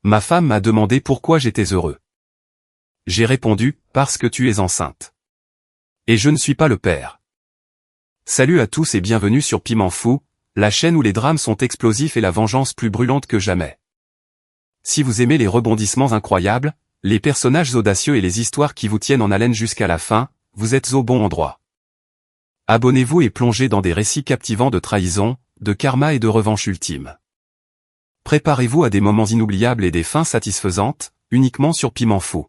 Ma femme m'a demandé pourquoi j'étais heureux. J'ai répondu, parce que tu es enceinte. Et je ne suis pas le père. Salut à tous et bienvenue sur Piment Fou, la chaîne où les drames sont explosifs et la vengeance plus brûlante que jamais. Si vous aimez les rebondissements incroyables, les personnages audacieux et les histoires qui vous tiennent en haleine jusqu'à la fin, vous êtes au bon endroit. Abonnez-vous et plongez dans des récits captivants de trahison, de karma et de revanche ultime. Préparez-vous à des moments inoubliables et des fins satisfaisantes, uniquement sur Piment Fou.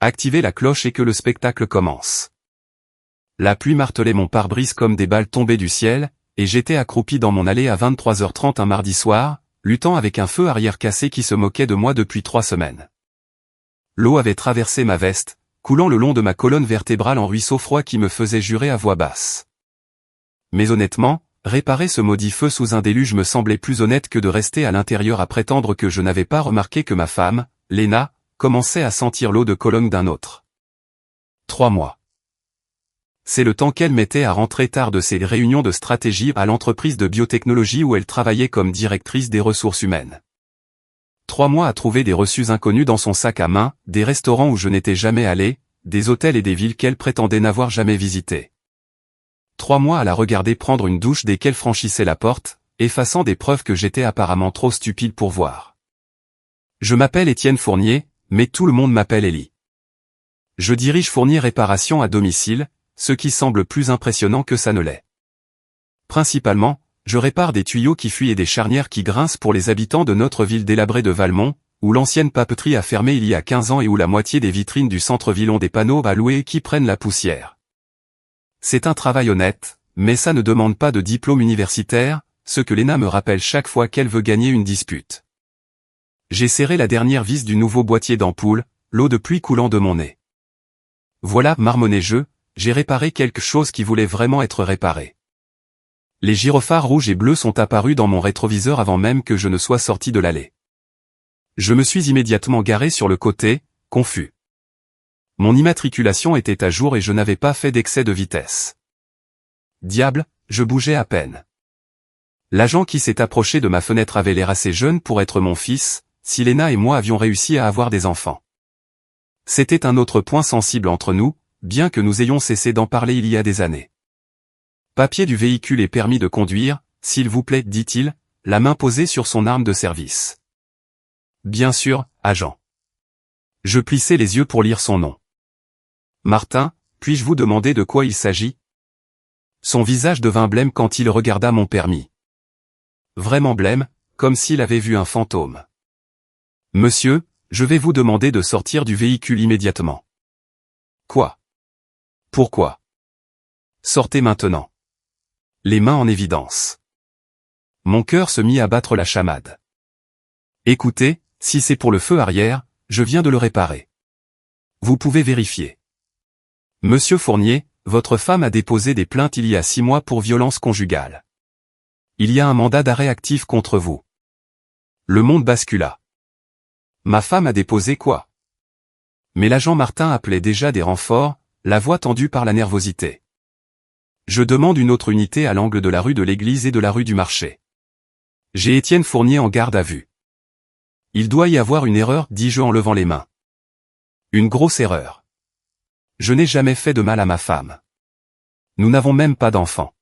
Activez la cloche et que le spectacle commence. La pluie martelait mon pare-brise comme des balles tombées du ciel, et j'étais accroupi dans mon allée à 23h30 un mardi soir, luttant avec un feu arrière cassé qui se moquait de moi depuis 3 semaines. L'eau avait traversé ma veste, coulant le long de ma colonne vertébrale en ruisseau froid qui me faisait jurer à voix basse. Mais honnêtement, réparer ce maudit feu sous un déluge me semblait plus honnête que de rester à l'intérieur à prétendre que je n'avais pas remarqué que ma femme, Léna, commençait à sentir l'eau de Cologne d'un autre. 3 mois. C'est le temps qu'elle mettait à rentrer tard de ses réunions de stratégie à l'entreprise de biotechnologie où elle travaillait comme directrice des ressources humaines. 3 mois à trouver des reçus inconnus dans son sac à main, des restaurants où je n'étais jamais allé, des hôtels et des villes qu'elle prétendait n'avoir jamais visitées. 3 mois à la regarder prendre une douche dès qu'elle franchissait la porte, effaçant des preuves que j'étais apparemment trop stupide pour voir. Je m'appelle Étienne Fournier, mais tout le monde m'appelle Élie. Je dirige Fournier Réparation à domicile, ce qui semble plus impressionnant que ça ne l'est. Principalement, je répare des tuyaux qui fuient et des charnières qui grincent pour les habitants de notre ville délabrée de Valmont, où l'ancienne papeterie a fermé il y a 15 ans et où la moitié des vitrines du centre-ville ont des panneaux à louer qui prennent la poussière. C'est un travail honnête, mais ça ne demande pas de diplôme universitaire, ce que Léna me rappelle chaque fois qu'elle veut gagner une dispute. J'ai serré la dernière vis du nouveau boîtier d'ampoule, l'eau de pluie coulant de mon nez. Voilà, marmonnai-je, j'ai réparé quelque chose qui voulait vraiment être réparé. Les gyrophares rouges et bleus sont apparus dans mon rétroviseur avant même que je ne sois sorti de l'allée. Je me suis immédiatement garé sur le côté, confus. Mon immatriculation était à jour et je n'avais pas fait d'excès de vitesse. Diable, je bougeais à peine. L'agent qui s'est approché de ma fenêtre avait l'air assez jeune pour être mon fils, si Léna et moi avions réussi à avoir des enfants. C'était un autre point sensible entre nous, bien que nous ayons cessé d'en parler il y a des années. Papier du véhicule et permis de conduire, s'il vous plaît, dit-il, la main posée sur son arme de service. Bien sûr, agent. Je plissai les yeux pour lire son nom. Martin, puis-je vous demander de quoi il s'agit? Son visage devint blême quand il regarda mon permis. Vraiment blême, comme s'il avait vu un fantôme. Monsieur, je vais vous demander de sortir du véhicule immédiatement. Quoi? Pourquoi? Sortez maintenant. Les mains en évidence. Mon cœur se mit à battre la chamade. Écoutez, si c'est pour le feu arrière, je viens de le réparer. Vous pouvez vérifier. Monsieur Fournier, votre femme a déposé des plaintes il y a 6 mois pour violence conjugale. Il y a un mandat d'arrêt actif contre vous. Le monde bascula. Ma femme a déposé quoi? Mais l'agent Martin appelait déjà des renforts, la voix tendue par la nervosité. Je demande une autre unité à l'angle de la rue de l'Église et de la rue du Marché. J'ai Étienne Fournier en garde à vue. Il doit y avoir une erreur, dis-je en levant les mains. Une grosse erreur. Je n'ai jamais fait de mal à ma femme. Nous n'avons même pas d'enfants.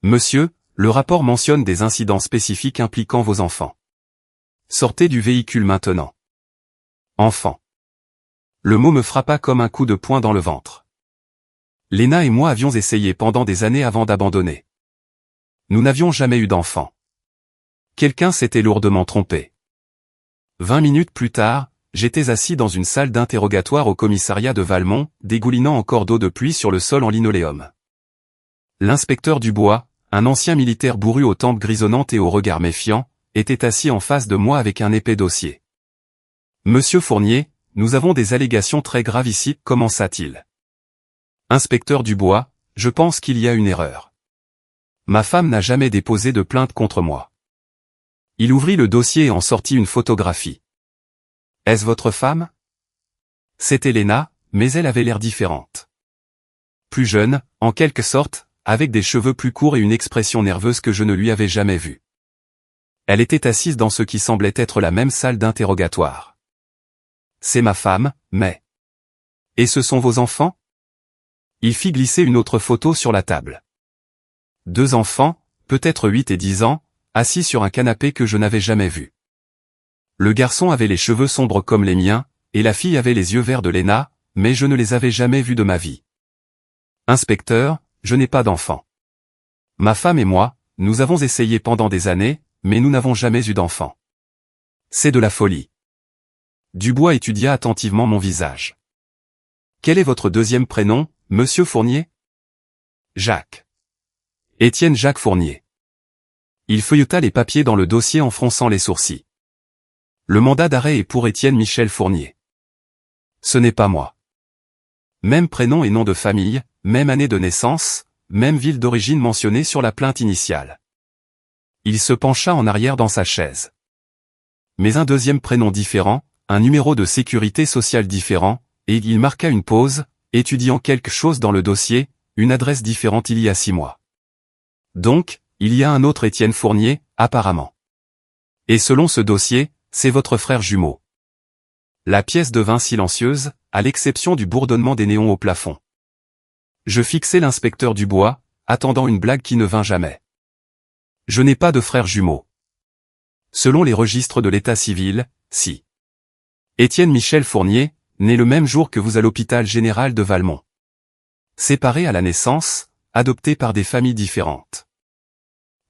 Monsieur, le rapport mentionne des incidents spécifiques impliquant vos enfants. Sortez du véhicule maintenant. Enfant. Le mot me frappa comme un coup de poing dans le ventre. Léna et moi avions essayé pendant des années avant d'abandonner. Nous n'avions jamais eu d'enfants. Quelqu'un s'était lourdement trompé. 20 minutes plus tard, j'étais assis dans une salle d'interrogatoire au commissariat de Valmont, dégoulinant encore d'eau de pluie sur le sol en linoléum. L'inspecteur Dubois, un ancien militaire bourru aux tempes grisonnantes et au regard méfiant, était assis en face de moi avec un épais dossier. Monsieur Fournier, nous avons des allégations très graves ici, commença-t-il. Inspecteur Dubois, je pense qu'il y a une erreur. Ma femme n'a jamais déposé de plainte contre moi. Il ouvrit le dossier et en sortit une photographie. Est-ce votre femme? C'était Léna, mais elle avait l'air différente. Plus jeune, en quelque sorte, avec des cheveux plus courts et une expression nerveuse que je ne lui avais jamais vue. Elle était assise dans ce qui semblait être la même salle d'interrogatoire. C'est ma femme, mais... Et ce sont vos enfants? Il fit glisser une autre photo sur la table. 2 enfants, peut-être 8 et 10 ans, assis sur un canapé que je n'avais jamais vu. Le garçon avait les cheveux sombres comme les miens, et la fille avait les yeux verts de Léna, mais je ne les avais jamais vus de ma vie. Inspecteur, je n'ai pas d'enfant. Ma femme et moi, nous avons essayé pendant des années, mais nous n'avons jamais eu d'enfant. C'est de la folie. Dubois étudia attentivement mon visage. Quel est votre deuxième prénom, monsieur Fournier? Jacques. Étienne Jacques Fournier. Il feuilleta les papiers dans le dossier en fronçant les sourcils. Le mandat d'arrêt est pour Étienne Michel Fournier. Ce n'est pas moi. Même prénom et nom de famille, même année de naissance, même ville d'origine mentionnée sur la plainte initiale. Il se pencha en arrière dans sa chaise. Mais un deuxième prénom différent, un numéro de sécurité sociale différent, et il marqua une pause, étudiant quelque chose dans le dossier, une adresse différente il y a 6 mois. Donc, il y a un autre Étienne Fournier, apparemment. Et selon ce dossier, c'est votre frère jumeau. La pièce devint silencieuse, à l'exception du bourdonnement des néons au plafond. Je fixai l'inspecteur Dubois, attendant une blague qui ne vint jamais. Je n'ai pas de frère jumeau. Selon les registres de l'état civil, si. Étienne Michel Fournier, né le même jour que vous à l'hôpital général de Valmont. Séparés à la naissance, adoptés par des familles différentes.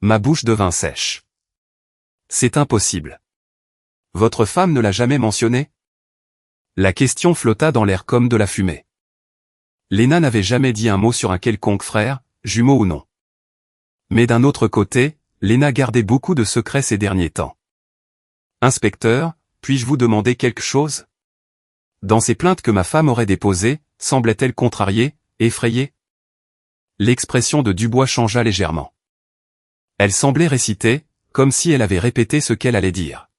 Ma bouche devint sèche. C'est impossible. Votre femme ne l'a jamais mentionné? La question flotta dans l'air comme de la fumée. Léna n'avait jamais dit un mot sur un quelconque frère, jumeau ou non. Mais d'un autre côté, Léna gardait beaucoup de secrets ces derniers temps. Inspecteur, puis-je vous demander quelque chose? Dans ces plaintes que ma femme aurait déposées, semblait-elle contrariée, effrayée? L'expression de Dubois changea légèrement. Elle semblait réciter, comme si elle avait répété ce qu'elle allait dire.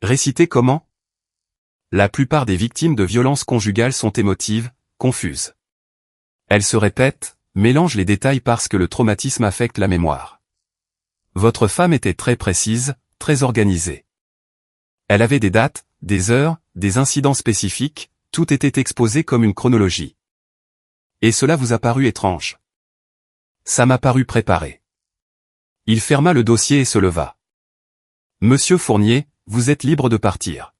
Réciter comment? La plupart des victimes de violences conjugales sont émotives, confuses. Elles se répètent, mélangent les détails parce que le traumatisme affecte la mémoire. Votre femme était très précise, très organisée. Elle avait des dates, des heures, des incidents spécifiques, tout était exposé comme une chronologie. Et cela vous a paru étrange? Ça m'a paru préparé. Il ferma le dossier et se leva. Monsieur Fournier, vous êtes libre de partir.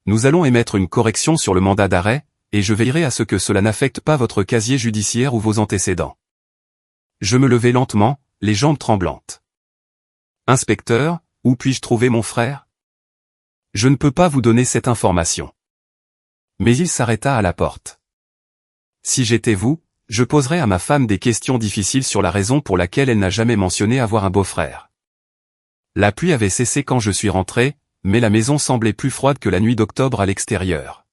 Nous allons émettre une correction sur le mandat d'arrêt, et je veillerai à ce que cela n'affecte pas votre casier judiciaire ou vos antécédents. Je me levai lentement, les jambes tremblantes. Inspecteur, où puis-je trouver mon frère? Je ne peux pas vous donner cette information. Mais il s'arrêta à la porte. Si j'étais vous, je poserais à ma femme des questions difficiles sur la raison pour laquelle elle n'a jamais mentionné avoir un beau-frère. La pluie avait cessé quand je suis rentré, mais la maison semblait plus froide que la nuit d'octobre à l'extérieur.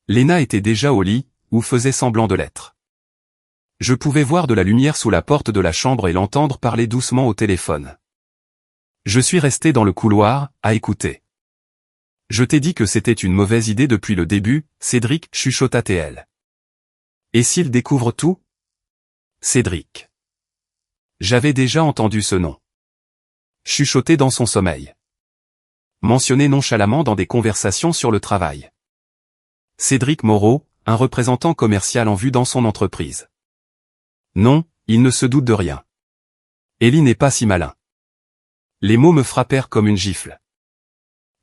Léna était déjà au lit, ou faisait semblant de l'être. Je pouvais voir de la lumière sous la porte de la chambre et l'entendre parler doucement au téléphone. Je suis resté dans le couloir, à écouter. Je t'ai dit que c'était une mauvaise idée depuis le début, Cédric, chuchota-t-elle. Et s'il découvre tout? Cédric. J'avais déjà entendu ce nom. Chuchoter dans son sommeil. Mentionné nonchalamment dans des conversations sur le travail. Cédric Moreau, un représentant commercial en vue dans son entreprise. Non, il ne se doute de rien. Élie n'est pas si malin. Les mots me frappèrent comme une gifle.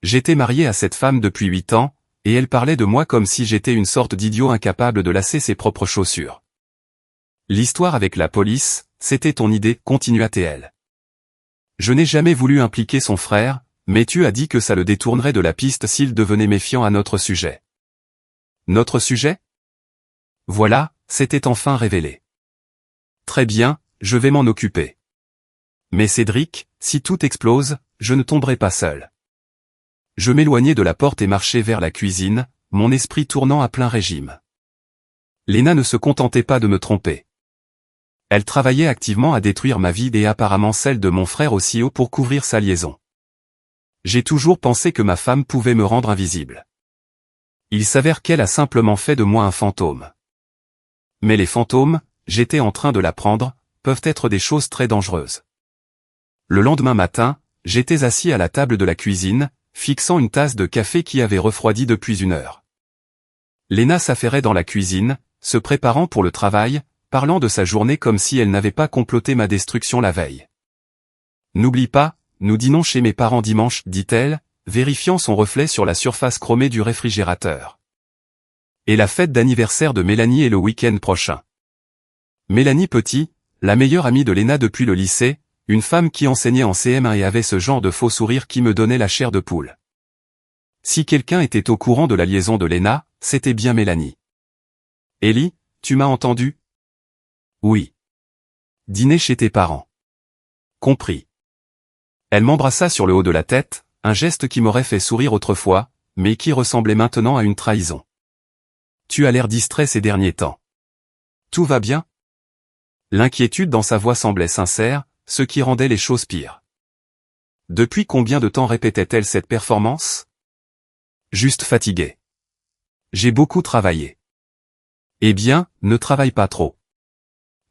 J'étais marié à cette femme depuis 8 ans, et elle parlait de moi comme si j'étais une sorte d'idiot incapable de lasser ses propres chaussures. L'histoire avec la police, c'était ton idée, continua-t-elle. Je n'ai jamais voulu impliquer son frère, mais tu as dit que ça le détournerait de la piste s'il devenait méfiant à notre sujet. Notre sujet? Voilà, c'était enfin révélé. Très bien, je vais m'en occuper. Mais Cédric, si tout explose, je ne tomberai pas seul. Je m'éloignai de la porte et marchai vers la cuisine, mon esprit tournant à plein régime. Léna ne se contentait pas de me tromper. Elle travaillait activement à détruire ma vie et apparemment celle de mon frère aussi haut pour couvrir sa liaison. J'ai toujours pensé que ma femme pouvait me rendre invisible. Il s'avère qu'elle a simplement fait de moi un fantôme. Mais les fantômes, j'étais en train de l'apprendre, peuvent être des choses très dangereuses. Le lendemain matin, j'étais assis à la table de la cuisine, fixant une tasse de café qui avait refroidi depuis 1 heure. Léna s'affairait dans la cuisine, se préparant pour le travail, parlant de sa journée comme si elle n'avait pas comploté ma destruction la veille. N'oublie pas, nous dînons chez mes parents dimanche, dit-elle, vérifiant son reflet sur la surface chromée du réfrigérateur. Et la fête d'anniversaire de Mélanie est le week-end prochain. Mélanie Petit, la meilleure amie de Léna depuis le lycée, une femme qui enseignait en CM1 et avait ce genre de faux sourire qui me donnait la chair de poule. Si quelqu'un était au courant de la liaison de Léna, c'était bien Mélanie. Ellie, tu m'as entendu? Oui. Dîner chez tes parents. Compris. Elle m'embrassa sur le haut de la tête, un geste qui m'aurait fait sourire autrefois, mais qui ressemblait maintenant à une trahison. Tu as l'air distrait ces derniers temps. Tout va bien? L'inquiétude dans sa voix semblait sincère, ce qui rendait les choses pires. Depuis combien de temps répétait-elle cette performance? Juste fatiguée. J'ai beaucoup travaillé. Eh bien, ne travaille pas trop.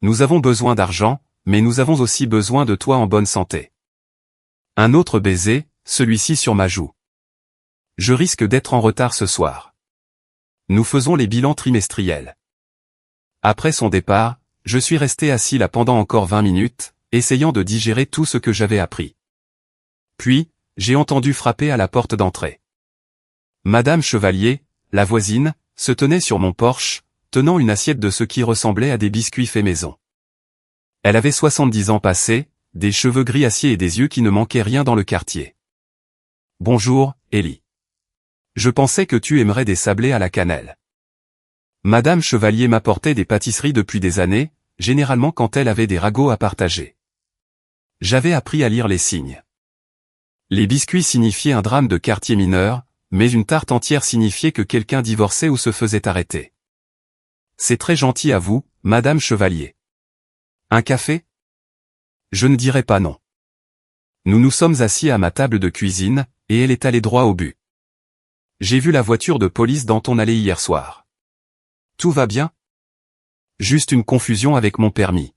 Nous avons besoin d'argent, mais nous avons aussi besoin de toi en bonne santé. Un autre baiser, celui-ci sur ma joue. Je risque d'être en retard ce soir. Nous faisons les bilans trimestriels. Après son départ, je suis resté assis là pendant encore 20 minutes, essayant de digérer tout ce que j'avais appris. Puis, j'ai entendu frapper à la porte d'entrée. Madame Chevalier, la voisine, se tenait sur mon porche, tenant une assiette de ce qui ressemblait à des biscuits faits maison. Elle avait 70 ans passés, des cheveux gris acier et des yeux qui ne manquaient rien dans le quartier. Bonjour, Ellie. Je pensais que tu aimerais des sablés à la cannelle. Madame Chevalier m'apportait des pâtisseries depuis des années, généralement quand elle avait des ragots à partager. J'avais appris à lire les signes. Les biscuits signifiaient un drame de quartier mineur, mais une tarte entière signifiait que quelqu'un divorçait ou se faisait arrêter. C'est très gentil à vous, Madame Chevalier. Un café? Je ne dirai pas non. Nous nous sommes assis à ma table de cuisine, et elle est allée droit au but. J'ai vu la voiture de police dans ton allée hier soir. Tout va bien? Juste une confusion avec mon permis.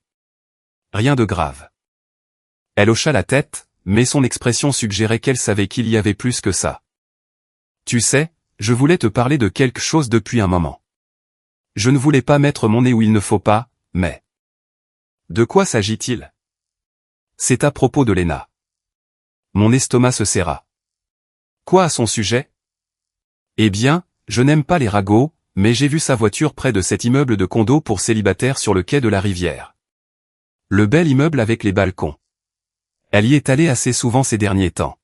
Rien de grave. Elle hocha la tête, mais son expression suggérait qu'elle savait qu'il y avait plus que ça. Tu sais, je voulais te parler de quelque chose depuis un moment. Je ne voulais pas mettre mon nez où il ne faut pas, mais... De quoi s'agit-il? C'est à propos de Léna. Mon estomac se serra. Quoi à son sujet? Eh bien, je n'aime pas les ragots, mais j'ai vu sa voiture près de cet immeuble de condo pour célibataires sur le quai de la rivière. Le bel immeuble avec les balcons. Elle y est allée assez souvent ces derniers temps.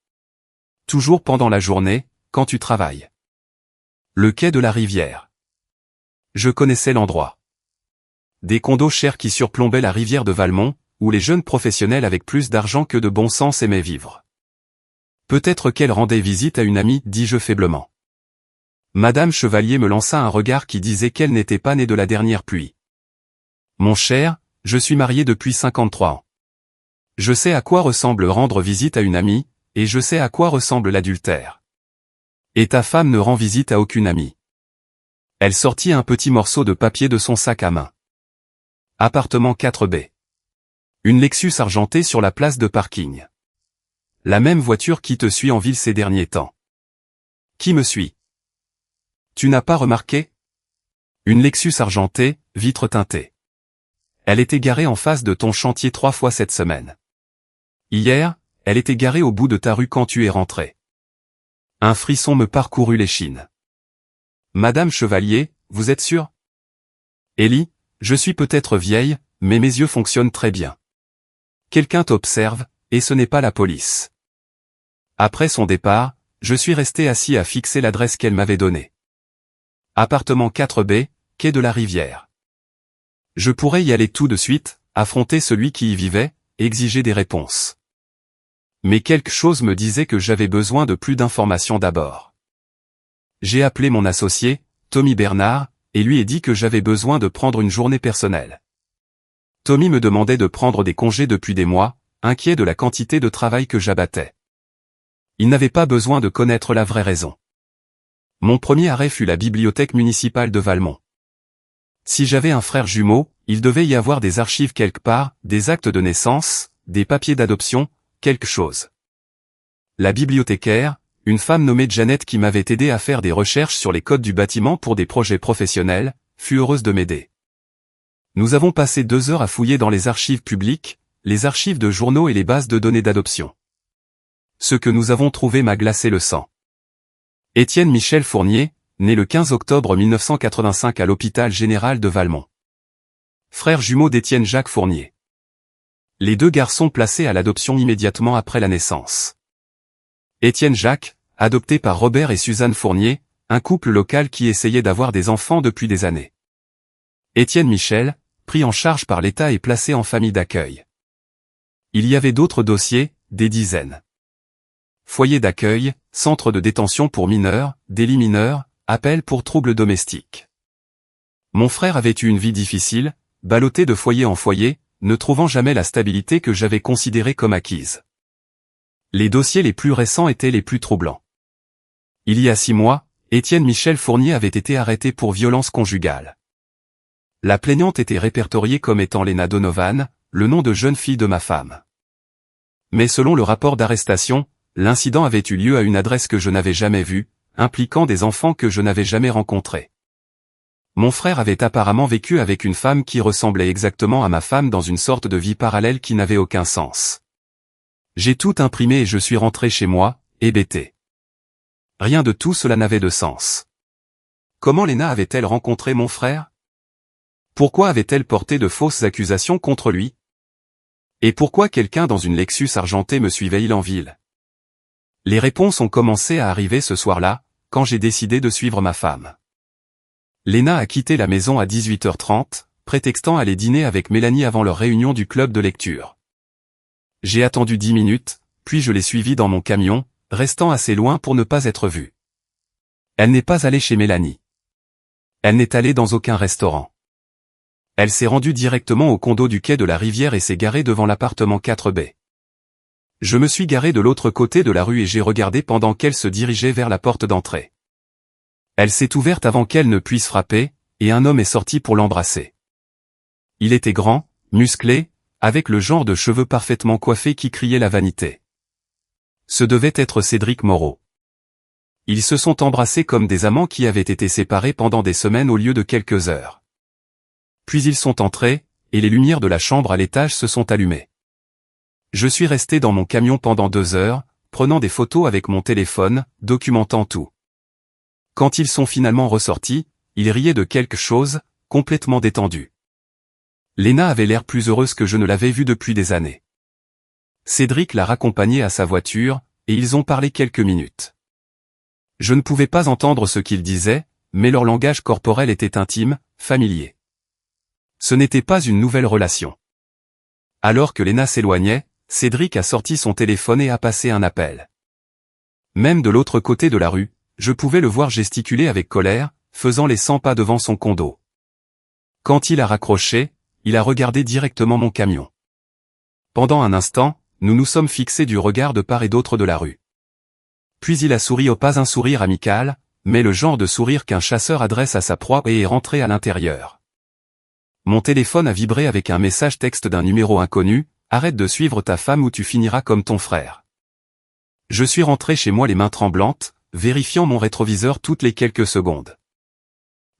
Toujours pendant la journée, quand tu travailles. Le quai de la rivière. Je connaissais l'endroit. Des condos chers qui surplombaient la rivière de Valmont, où les jeunes professionnels avec plus d'argent que de bon sens aimaient vivre. Peut-être qu'elle rendait visite à une amie, dis-je faiblement. Madame Chevalier me lança un regard qui disait qu'elle n'était pas née de la dernière pluie. Mon cher, je suis marié depuis 53 ans. Je sais à quoi ressemble rendre visite à une amie, et je sais à quoi ressemble l'adultère. Et ta femme ne rend visite à aucune amie. Elle sortit un petit morceau de papier de son sac à main. Appartement 4B. Une Lexus argentée sur la place de parking. La même voiture qui te suit en ville ces derniers temps. Qui me suit? Tu n'as pas remarqué? Une Lexus argentée, vitre teintée. Elle était garée en face de ton chantier 3 fois cette semaine. Hier, elle était garée au bout de ta rue quand tu es rentré. Un frisson me parcourut l'échine. Madame Chevalier, vous êtes sûre? Ellie, je suis peut-être vieille, mais mes yeux fonctionnent très bien. Quelqu'un t'observe, et ce n'est pas la police. Après son départ, je suis resté assis à fixer l'adresse qu'elle m'avait donnée. Appartement 4B, quai de la rivière. Je pourrais y aller tout de suite, affronter celui qui y vivait, exiger des réponses. Mais quelque chose me disait que j'avais besoin de plus d'informations d'abord. J'ai appelé mon associé, Tommy Bernard, et lui ai dit que j'avais besoin de prendre une journée personnelle. Tommy me demandait de prendre des congés depuis des mois, inquiet de la quantité de travail que j'abattais. Il n'avait pas besoin de connaître la vraie raison. Mon premier arrêt fut la bibliothèque municipale de Valmont. Si j'avais un frère jumeau, il devait y avoir des archives quelque part, des actes de naissance, des papiers d'adoption, quelque chose. la bibliothécaire, une femme nommée Janet qui m'avait aidé à faire des recherches sur les codes du bâtiment pour des projets professionnels, fut heureuse de m'aider. Nous avons passé 2 heures à fouiller dans les archives publiques, les archives de journaux et les bases de données d'adoption. Ce que nous avons trouvé m'a glacé le sang. Étienne Michel Fournier, né le 15 octobre 1985 à l'hôpital général de Valmont. Frère jumeau d'Étienne Jacques Fournier. Les 2 garçons placés à l'adoption immédiatement après la naissance. Étienne Jacques, adopté par Robert et Suzanne Fournier, un couple local qui essayait d'avoir des enfants depuis des années. Étienne Michel, pris en charge par l'État et placé en famille d'accueil. Il y avait d'autres dossiers, des dizaines. Foyer d'accueil, centre de détention pour mineurs, délit mineur, appel pour troubles domestiques. Mon frère avait eu une vie difficile, ballotté de foyer en foyer, ne trouvant jamais la stabilité que j'avais considérée comme acquise. Les dossiers les plus récents étaient les plus troublants. Il y a 6 mois, Étienne Michel Fournier avait été arrêté pour violence conjugale. La plaignante était répertoriée comme étant Lena Donovan, le nom de jeune fille de ma femme. Mais selon le rapport d'arrestation, l'incident avait eu lieu à une adresse que je n'avais jamais vue, impliquant des enfants que je n'avais jamais rencontrés. Mon frère avait apparemment vécu avec une femme qui ressemblait exactement à ma femme dans une sorte de vie parallèle qui n'avait aucun sens. J'ai tout imprimé et je suis rentré chez moi, hébété. Rien de tout cela n'avait de sens. Comment Lena avait-elle rencontré mon frère? Pourquoi avait-elle porté de fausses accusations contre lui? Et pourquoi quelqu'un dans une Lexus argentée me suivait-il en ville? Les réponses ont commencé à arriver ce soir-là, quand j'ai décidé de suivre ma femme. Lena a quitté la maison à 18h30, prétextant aller dîner avec Mélanie avant leur réunion du club de lecture. J'ai attendu 10 minutes, puis je l'ai suivie dans mon camion, restant assez loin pour ne pas être vue. Elle n'est pas allée chez Mélanie. Elle n'est allée dans aucun restaurant. Elle s'est rendue directement au condo du quai de la Rivière et s'est garée devant l'appartement 4B. Je me suis garé de l'autre côté de la rue et j'ai regardé pendant qu'elle se dirigeait vers la porte d'entrée. Elle s'est ouverte avant qu'elle ne puisse frapper, et un homme est sorti pour l'embrasser. Il était grand, musclé, avec le genre de cheveux parfaitement coiffés qui criait la vanité. Ce devait être Cédric Moreau. Ils se sont embrassés comme des amants qui avaient été séparés pendant des semaines au lieu de quelques heures. Puis ils sont entrés, et les lumières de la chambre à l'étage se sont allumées. Je suis resté dans mon camion pendant 2 heures, prenant des photos avec mon téléphone, documentant tout. Quand ils sont finalement ressortis, ils riaient de quelque chose, complètement détendus. Lena avait l'air plus heureuse que je ne l'avais vue depuis des années. Cédric l'a raccompagnée à sa voiture, et ils ont parlé quelques minutes. Je ne pouvais pas entendre ce qu'ils disaient, mais leur langage corporel était intime, familier. Ce n'était pas une nouvelle relation. Alors que Lena s'éloignait, Cédric a sorti son téléphone et a passé un appel. Même de l'autre côté de la rue, je pouvais le voir gesticuler avec colère, faisant les 100 pas devant son condo. Quand il a raccroché, il a regardé directement mon camion. Pendant un instant, nous nous sommes fixés du regard de part et d'autre de la rue. Puis il a souri, pas un sourire amical, mais le genre de sourire qu'un chasseur adresse à sa proie et est rentré à l'intérieur. Mon téléphone a vibré avec un message texte d'un numéro inconnu, « Arrête de suivre ta femme ou tu finiras comme ton frère ». Je suis rentré chez moi les mains tremblantes, vérifiant mon rétroviseur toutes les quelques secondes.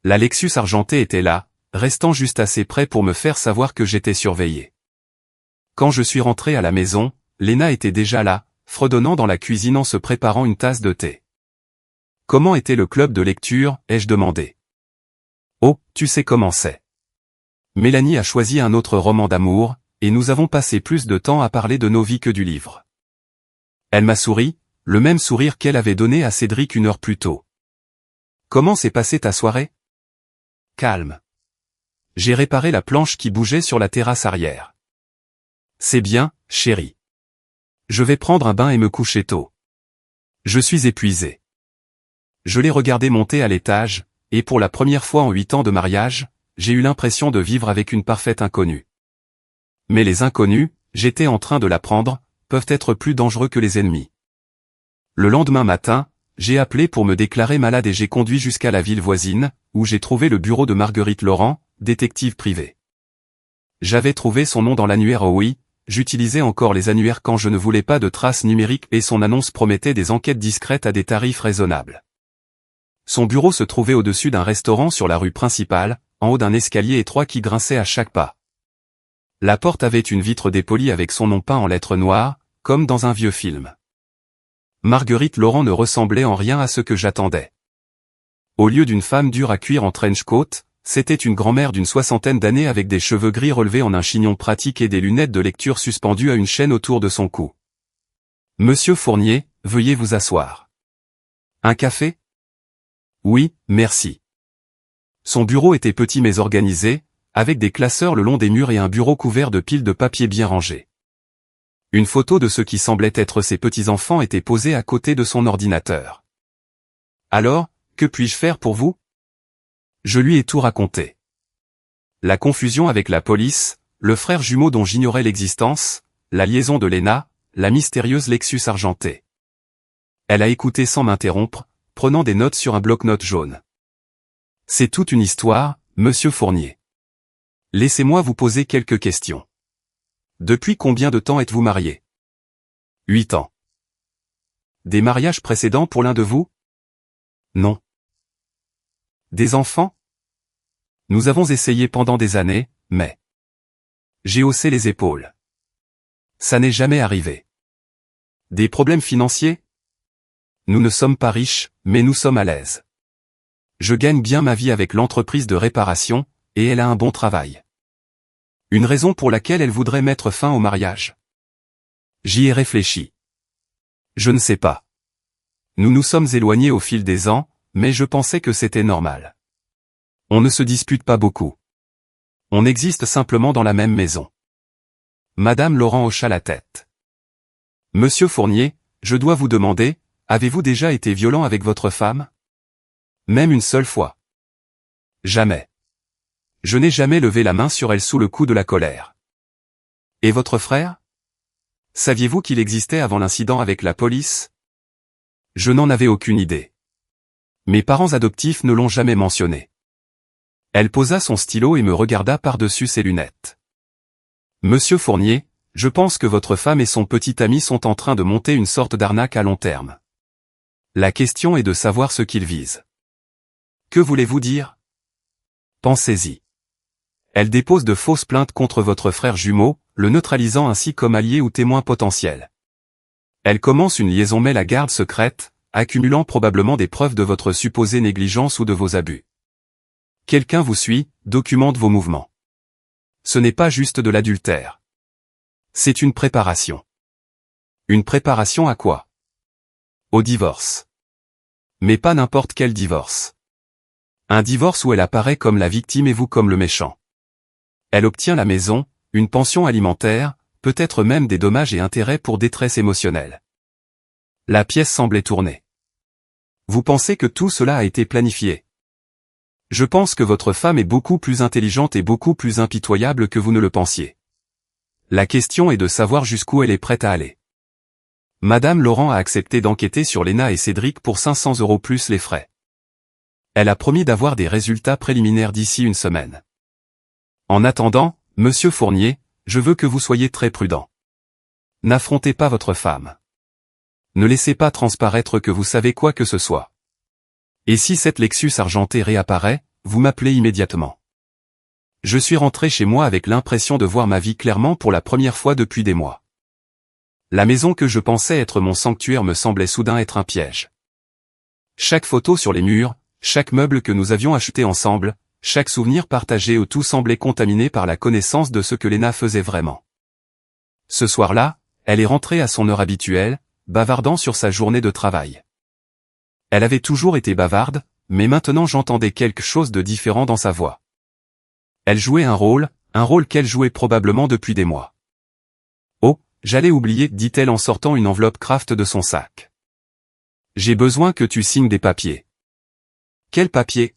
La Lexus argentée était là, restant juste assez près pour me faire savoir que j'étais surveillé. Quand je suis rentré à la maison, Lena était déjà là, fredonnant dans la cuisine en se préparant une tasse de thé. « Comment était le club de lecture ?» ai-je demandé. « Oh, tu sais comment c'est. Mélanie a choisi un autre roman d'amour, et nous avons passé plus de temps à parler de nos vies que du livre. » Elle m'a souri, le même sourire qu'elle avait donné à Cédric 1 heure plus tôt. « Comment s'est passée ta soirée ? » « Calme. J'ai réparé la planche qui bougeait sur la terrasse arrière. »« C'est bien, chérie. Je vais prendre un bain et me coucher tôt. Je suis épuisé. » Je l'ai regardé monter à l'étage, et pour la première fois en 8 ans de mariage, j'ai eu l'impression de vivre avec une parfaite inconnue. Mais les inconnus, j'étais en train de l'apprendre, peuvent être plus dangereux que les ennemis. Le lendemain matin, j'ai appelé pour me déclarer malade et j'ai conduit jusqu'à la ville voisine, où j'ai trouvé le bureau de Marguerite Laurent, détective privée. J'avais trouvé son nom dans l'annuaire. Oh oui, j'utilisais encore les annuaires quand je ne voulais pas de traces numériques et son annonce promettait des enquêtes discrètes à des tarifs raisonnables. Son bureau se trouvait au-dessus d'un restaurant sur la rue principale, en haut d'un escalier étroit qui grinçait à chaque pas. La porte avait une vitre dépolie avec son nom peint en lettres noires, comme dans un vieux film. Marguerite Laurent ne ressemblait en rien à ce que j'attendais. Au lieu d'une femme dure à cuire en trench coat, c'était une grand-mère d'une soixantaine d'années avec des cheveux gris relevés en un chignon pratique et des lunettes de lecture suspendues à une chaîne autour de son cou. « Monsieur Fournier, veuillez vous asseoir. »« Un café ? » ?»« Oui, merci. » Son bureau était petit mais organisé, avec des classeurs le long des murs et un bureau couvert de piles de papier bien rangées. Une photo de ce qui semblait être ses petits-enfants était posée à côté de son ordinateur. « Alors, que puis-je faire pour vous ? » Je lui ai tout raconté. La confusion avec la police, le frère jumeau dont j'ignorais l'existence, la liaison de Léna, la mystérieuse Lexus argentée. Elle a écouté sans m'interrompre, prenant des notes sur un bloc-notes jaune. C'est toute une histoire, monsieur Fournier. Laissez-moi vous poser quelques questions. Depuis combien de temps êtes-vous marié ? 8 ans. Des mariages précédents pour l'un de vous ? Non. Des enfants ? Nous avons essayé pendant des années, mais... J'ai haussé les épaules. Ça n'est jamais arrivé. Des problèmes financiers ? Nous ne sommes pas riches, mais nous sommes à l'aise. Je gagne bien ma vie avec l'entreprise de réparation, et elle a un bon travail. Une raison pour laquelle elle voudrait mettre fin au mariage. J'y ai réfléchi. Je ne sais pas. Nous nous sommes éloignés au fil des ans, mais je pensais que c'était normal. On ne se dispute pas beaucoup. On existe simplement dans la même maison. Madame Laurent hocha la tête. Monsieur Fournier, je dois vous demander, avez-vous déjà été violent avec votre femme ? Même une seule fois. Jamais. Je n'ai jamais levé la main sur elle sous le coup de la colère. Et votre frère ? Saviez-vous qu'il existait avant l'incident avec la police ? Je n'en avais aucune idée. Mes parents adoptifs ne l'ont jamais mentionné. Elle posa son stylo et me regarda par-dessus ses lunettes. Monsieur Fournier, je pense que votre femme et son petit ami sont en train de monter une sorte d'arnaque à long terme. La question est de savoir ce qu'ils visent. Que voulez-vous dire ? Pensez-y. Elle dépose de fausses plaintes contre votre frère jumeau, le neutralisant ainsi comme allié ou témoin potentiel. Elle commence une liaison mais la garde secrète, accumulant probablement des preuves de votre supposée négligence ou de vos abus. Quelqu'un vous suit, documente vos mouvements. Ce n'est pas juste de l'adultère. C'est une préparation. Une préparation à quoi ? Au divorce. Mais pas n'importe quel divorce. Un divorce où elle apparaît comme la victime et vous comme le méchant. Elle obtient la maison, une pension alimentaire, peut-être même des dommages et intérêts pour détresse émotionnelle. La pièce semblait tourner. Vous pensez que tout cela a été planifié ? Je pense que votre femme est beaucoup plus intelligente et beaucoup plus impitoyable que vous ne le pensiez. La question est de savoir jusqu'où elle est prête à aller. Madame Laurent a accepté d'enquêter sur Léna et Cédric pour 500 € plus les frais. Elle a promis d'avoir des résultats préliminaires d'ici une semaine. En attendant, monsieur Fournier, je veux que vous soyez très prudent. N'affrontez pas votre femme. Ne laissez pas transparaître que vous savez quoi que ce soit. Et si cette Lexus argentée réapparaît, vous m'appelez immédiatement. Je suis rentré chez moi avec l'impression de voir ma vie clairement pour la première fois depuis des mois. La maison que je pensais être mon sanctuaire me semblait soudain être un piège. Chaque photo sur les murs, chaque meuble que nous avions acheté ensemble, chaque souvenir partagé ou tout semblait contaminé par la connaissance de ce que Léna faisait vraiment. Ce soir-là, elle est rentrée à son heure habituelle, bavardant sur sa journée de travail. Elle avait toujours été bavarde, mais maintenant j'entendais quelque chose de différent dans sa voix. Elle jouait un rôle qu'elle jouait probablement depuis des mois. Oh, j'allais oublier, dit-elle en sortant une enveloppe Kraft de son sac. J'ai besoin que tu signes des papiers. Quels papiers ?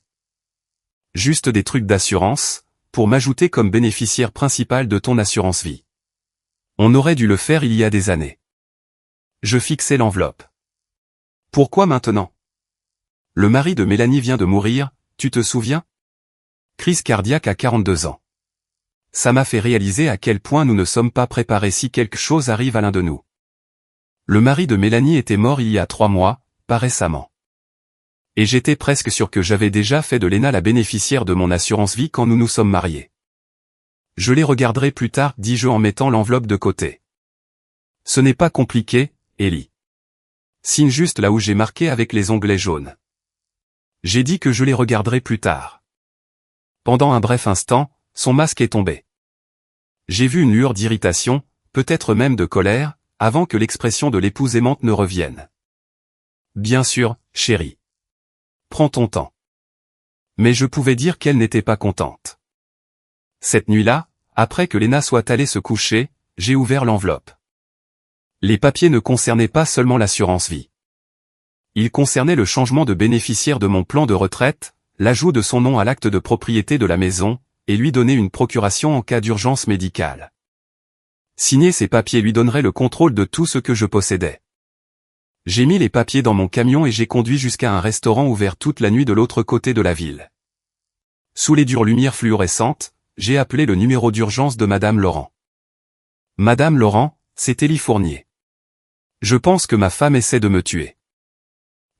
Juste des trucs d'assurance, pour m'ajouter comme bénéficiaire principal de ton assurance vie. On aurait dû le faire il y a des années. Je fixai l'enveloppe. Pourquoi maintenant ? Le mari de Mélanie vient de mourir, tu te souviens ? Crise cardiaque à 42 ans. Ça m'a fait réaliser à quel point nous ne sommes pas préparés si quelque chose arrive à l'un de nous. Le mari de Mélanie était mort il y a 3 mois, pas récemment. Et j'étais presque sûr que j'avais déjà fait de Léna la bénéficiaire de mon assurance vie quand nous nous sommes mariés. Je les regarderai plus tard, dis-je en mettant l'enveloppe de côté. Ce n'est pas compliqué, Ellie. Signe juste là où j'ai marqué avec les onglets jaunes. J'ai dit que je les regarderai plus tard. Pendant un bref instant, son masque est tombé. J'ai vu une lueur d'irritation, peut-être même de colère, avant que l'expression de l'épouse aimante ne revienne. Bien sûr, chérie. Prends ton temps. Mais je pouvais dire qu'elle n'était pas contente. Cette nuit-là, après que Léna soit allée se coucher, j'ai ouvert l'enveloppe. Les papiers ne concernaient pas seulement l'assurance vie. Ils concernaient le changement de bénéficiaire de mon plan de retraite, l'ajout de son nom à l'acte de propriété de la maison, et lui donner une procuration en cas d'urgence médicale. Signer ces papiers lui donnerait le contrôle de tout ce que je possédais. J'ai mis les papiers dans mon camion et j'ai conduit jusqu'à un restaurant ouvert toute la nuit de l'autre côté de la ville. Sous les dures lumières fluorescentes, j'ai appelé le numéro d'urgence de Madame Laurent. Madame Laurent, c'est Ellie Fournier. Je pense que ma femme essaie de me tuer.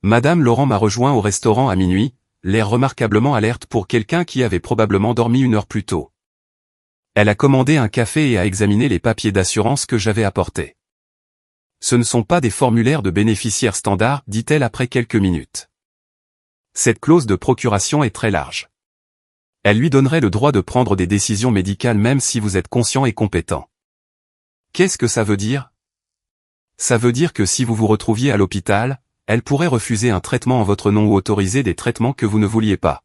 Madame Laurent m'a rejoint au restaurant à minuit, l'air remarquablement alerte pour quelqu'un qui avait probablement dormi 1 heure plus tôt. Elle a commandé un café et a examiné les papiers d'assurance que j'avais apportés. Ce ne sont pas des formulaires de bénéficiaires standards, dit-elle après quelques minutes. Cette clause de procuration est très large. Elle lui donnerait le droit de prendre des décisions médicales même si vous êtes conscient et compétent. Qu'est-ce que ça veut dire? Ça veut dire que si vous vous retrouviez à l'hôpital, elle pourrait refuser un traitement en votre nom ou autoriser des traitements que vous ne vouliez pas.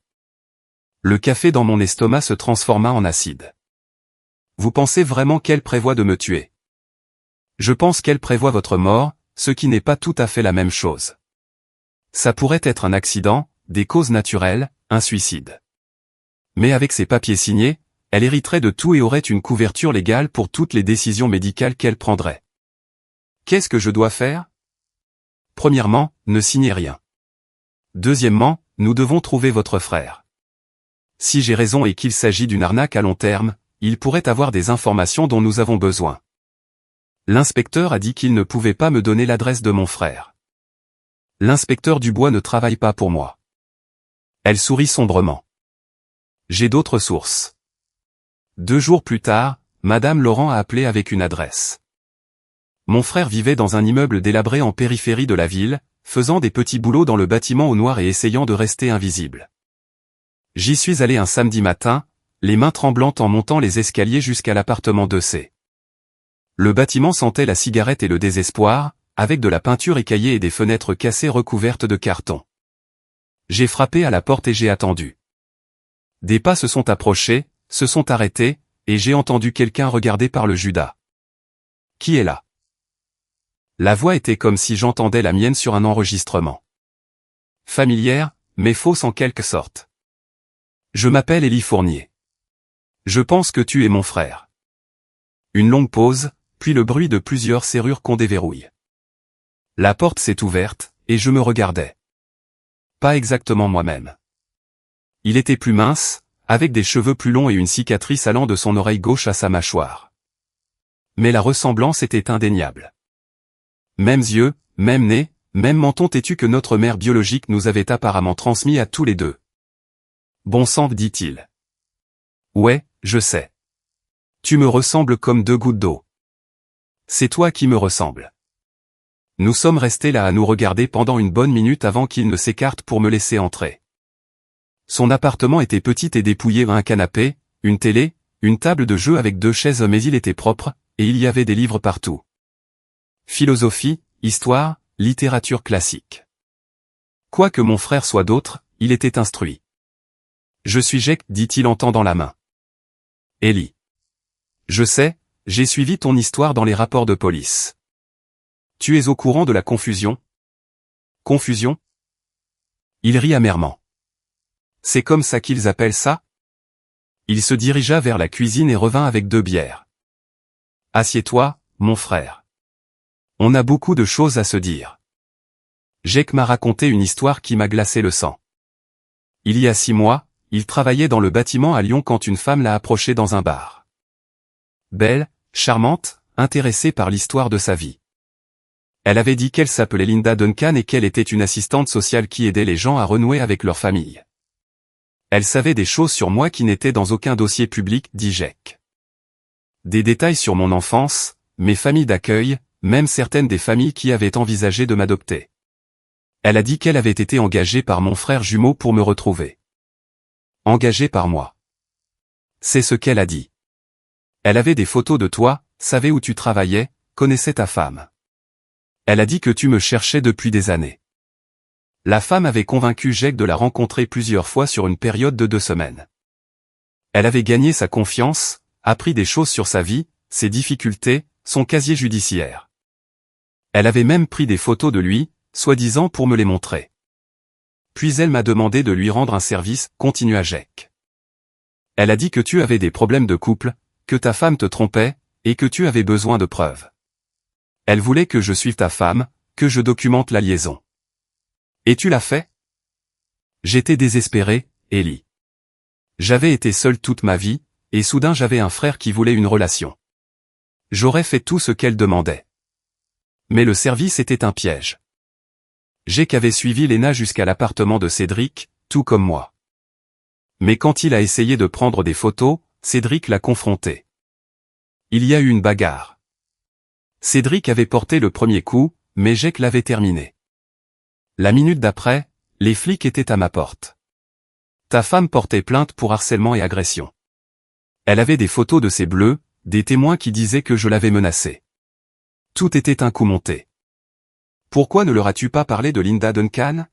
Le café dans mon estomac se transforma en acide. Vous pensez vraiment qu'elle prévoit de me tuer? Je pense qu'elle prévoit votre mort, ce qui n'est pas tout à fait la même chose. Ça pourrait être un accident, des causes naturelles, un suicide. Mais avec ses papiers signés, elle hériterait de tout et aurait une couverture légale pour toutes les décisions médicales qu'elle prendrait. Qu'est-ce que je dois faire? Premièrement, ne signez rien. Deuxièmement, nous devons trouver votre frère. Si j'ai raison et qu'il s'agit d'une arnaque à long terme, il pourrait avoir des informations dont nous avons besoin. L'inspecteur a dit qu'il ne pouvait pas me donner l'adresse de mon frère. L'inspecteur Dubois ne travaille pas pour moi. Elle sourit sombrement. J'ai d'autres sources. 2 jours plus tard, Madame Laurent a appelé avec une adresse. Mon frère vivait dans un immeuble délabré en périphérie de la ville, faisant des petits boulots dans le bâtiment au noir et essayant de rester invisible. J'y suis allé un samedi matin, les mains tremblantes en montant les escaliers jusqu'à l'appartement 2C. Le bâtiment sentait la cigarette et le désespoir, avec de la peinture écaillée et des fenêtres cassées recouvertes de carton. J'ai frappé à la porte et j'ai attendu. Des pas se sont approchés, se sont arrêtés, et j'ai entendu quelqu'un regarder par le Judas. Qui est là? La voix était comme si j'entendais la mienne sur un enregistrement. Familière, mais fausse en quelque sorte. Je m'appelle Ellie Fournier. Je pense que tu es mon frère. Une longue pause, puis le bruit de plusieurs serrures qu'on déverrouille. La porte s'est ouverte, et je me regardais. Pas exactement moi-même. Il était plus mince, avec des cheveux plus longs et une cicatrice allant de son oreille gauche à sa mâchoire. Mais la ressemblance était indéniable. Mêmes yeux, même nez, même menton têtu que notre mère biologique nous avait apparemment transmis à tous les deux. Bon sang, dit-il. Ouais, je sais. Tu me ressembles comme 2 gouttes d'eau. C'est toi qui me ressembles. Nous sommes restés là à nous regarder pendant une bonne minute avant qu'il ne s'écarte pour me laisser entrer. Son appartement était petit et dépouillé, un canapé, une télé, une table de jeu avec 2 chaises mais il était propre, et il y avait des livres partout. Philosophie, histoire, littérature classique. Quoique mon frère soit d'autre, il était instruit. Je suis Jake, dit-il en tendant la main. Ellie. Je sais, j'ai suivi ton histoire dans les rapports de police. Tu es au courant de la confusion? Confusion? Il rit amèrement. C'est comme ça qu'ils appellent ça? Il se dirigea vers la cuisine et revint avec 2 bières. Assieds-toi, mon frère. On a beaucoup de choses à se dire. Jake m'a raconté une histoire qui m'a glacé le sang. Il y a 6 mois, il travaillait dans le bâtiment à Lyon quand une femme l'a approché dans un bar. belle, charmante, intéressée par l'histoire de sa vie. Elle avait dit qu'elle s'appelait Linda Duncan et qu'elle était une assistante sociale qui aidait les gens à renouer avec leur famille. Elle savait des choses sur moi qui n'étaient dans aucun dossier public, dit Jake. Des détails sur mon enfance, mes familles d'accueil, même certaines des familles qui avaient envisagé de m'adopter. Elle a dit qu'elle avait été engagée par mon frère jumeau pour me retrouver. Engagée par moi. C'est ce qu'elle a dit. Elle avait des photos de toi, savait où tu travaillais, connaissait ta femme. Elle a dit que tu me cherchais depuis des années. La femme avait convaincu Jake de la rencontrer plusieurs fois sur une période de 2 semaines. Elle avait gagné sa confiance, appris des choses sur sa vie, ses difficultés, son casier judiciaire. Elle avait même pris des photos de lui, soi-disant pour me les montrer. Puis elle m'a demandé de lui rendre un service, continua Jake. Elle a dit que tu avais des problèmes de couple, que ta femme te trompait, et que tu avais besoin de preuves. Elle voulait que je suive ta femme, que je documente la liaison. Et tu l'as fait? J'étais désespéré, Ellie. J'avais été seul toute ma vie, et soudain j'avais un frère qui voulait une relation. J'aurais fait tout ce qu'elle demandait. Mais le service était un piège. Jake avait suivi Lena jusqu'à l'appartement de Cédric, tout comme moi. Mais quand il a essayé de prendre des photos, Cédric l'a confronté. Il y a eu une bagarre. Cédric avait porté le premier coup, mais Jake l'avait terminé. La minute d'après, les flics étaient à ma porte. Ta femme portait plainte pour harcèlement et agression. Elle avait des photos de ses bleus, des témoins qui disaient que je l'avais menacée. Tout était un coup monté. Pourquoi ne leur as-tu pas parlé de Linda Duncan?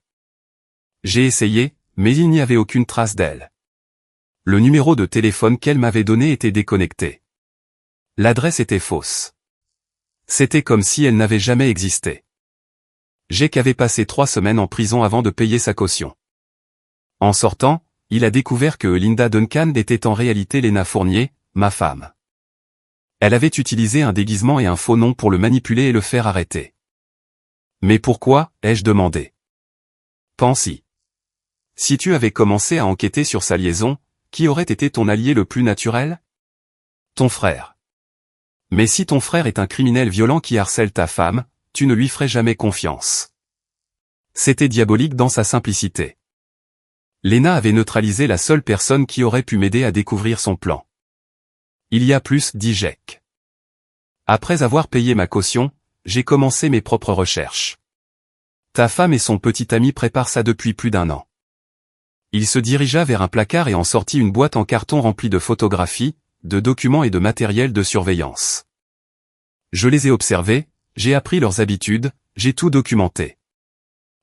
J'ai essayé, mais il n'y avait aucune trace d'elle. Le numéro de téléphone qu'elle m'avait donné était déconnecté. L'adresse était fausse. C'était comme si elle n'avait jamais existé. Jake avait passé 3 semaines en prison avant de payer sa caution. En sortant, il a découvert que Linda Duncan était en réalité Lena Fournier, ma femme. Elle avait utilisé un déguisement et un faux nom pour le manipuler et le faire arrêter. Mais pourquoi, ai-je demandé. Pense-y. Si tu avais commencé à enquêter sur sa liaison, qui aurait été ton allié le plus naturel? Ton frère. Mais si ton frère est un criminel violent qui harcèle ta femme, tu ne lui ferais jamais confiance. C'était diabolique dans sa simplicité. Lena avait neutralisé la seule personne qui aurait pu m'aider à découvrir son plan. Il y a plus, dit Jake. Après avoir payé ma caution, j'ai commencé mes propres recherches. Ta femme et son petit ami préparent ça depuis plus d'1 an. Il se dirigea vers un placard et en sortit une boîte en carton remplie de photographies, de documents et de matériel de surveillance. Je les ai observés, j'ai appris leurs habitudes, j'ai tout documenté.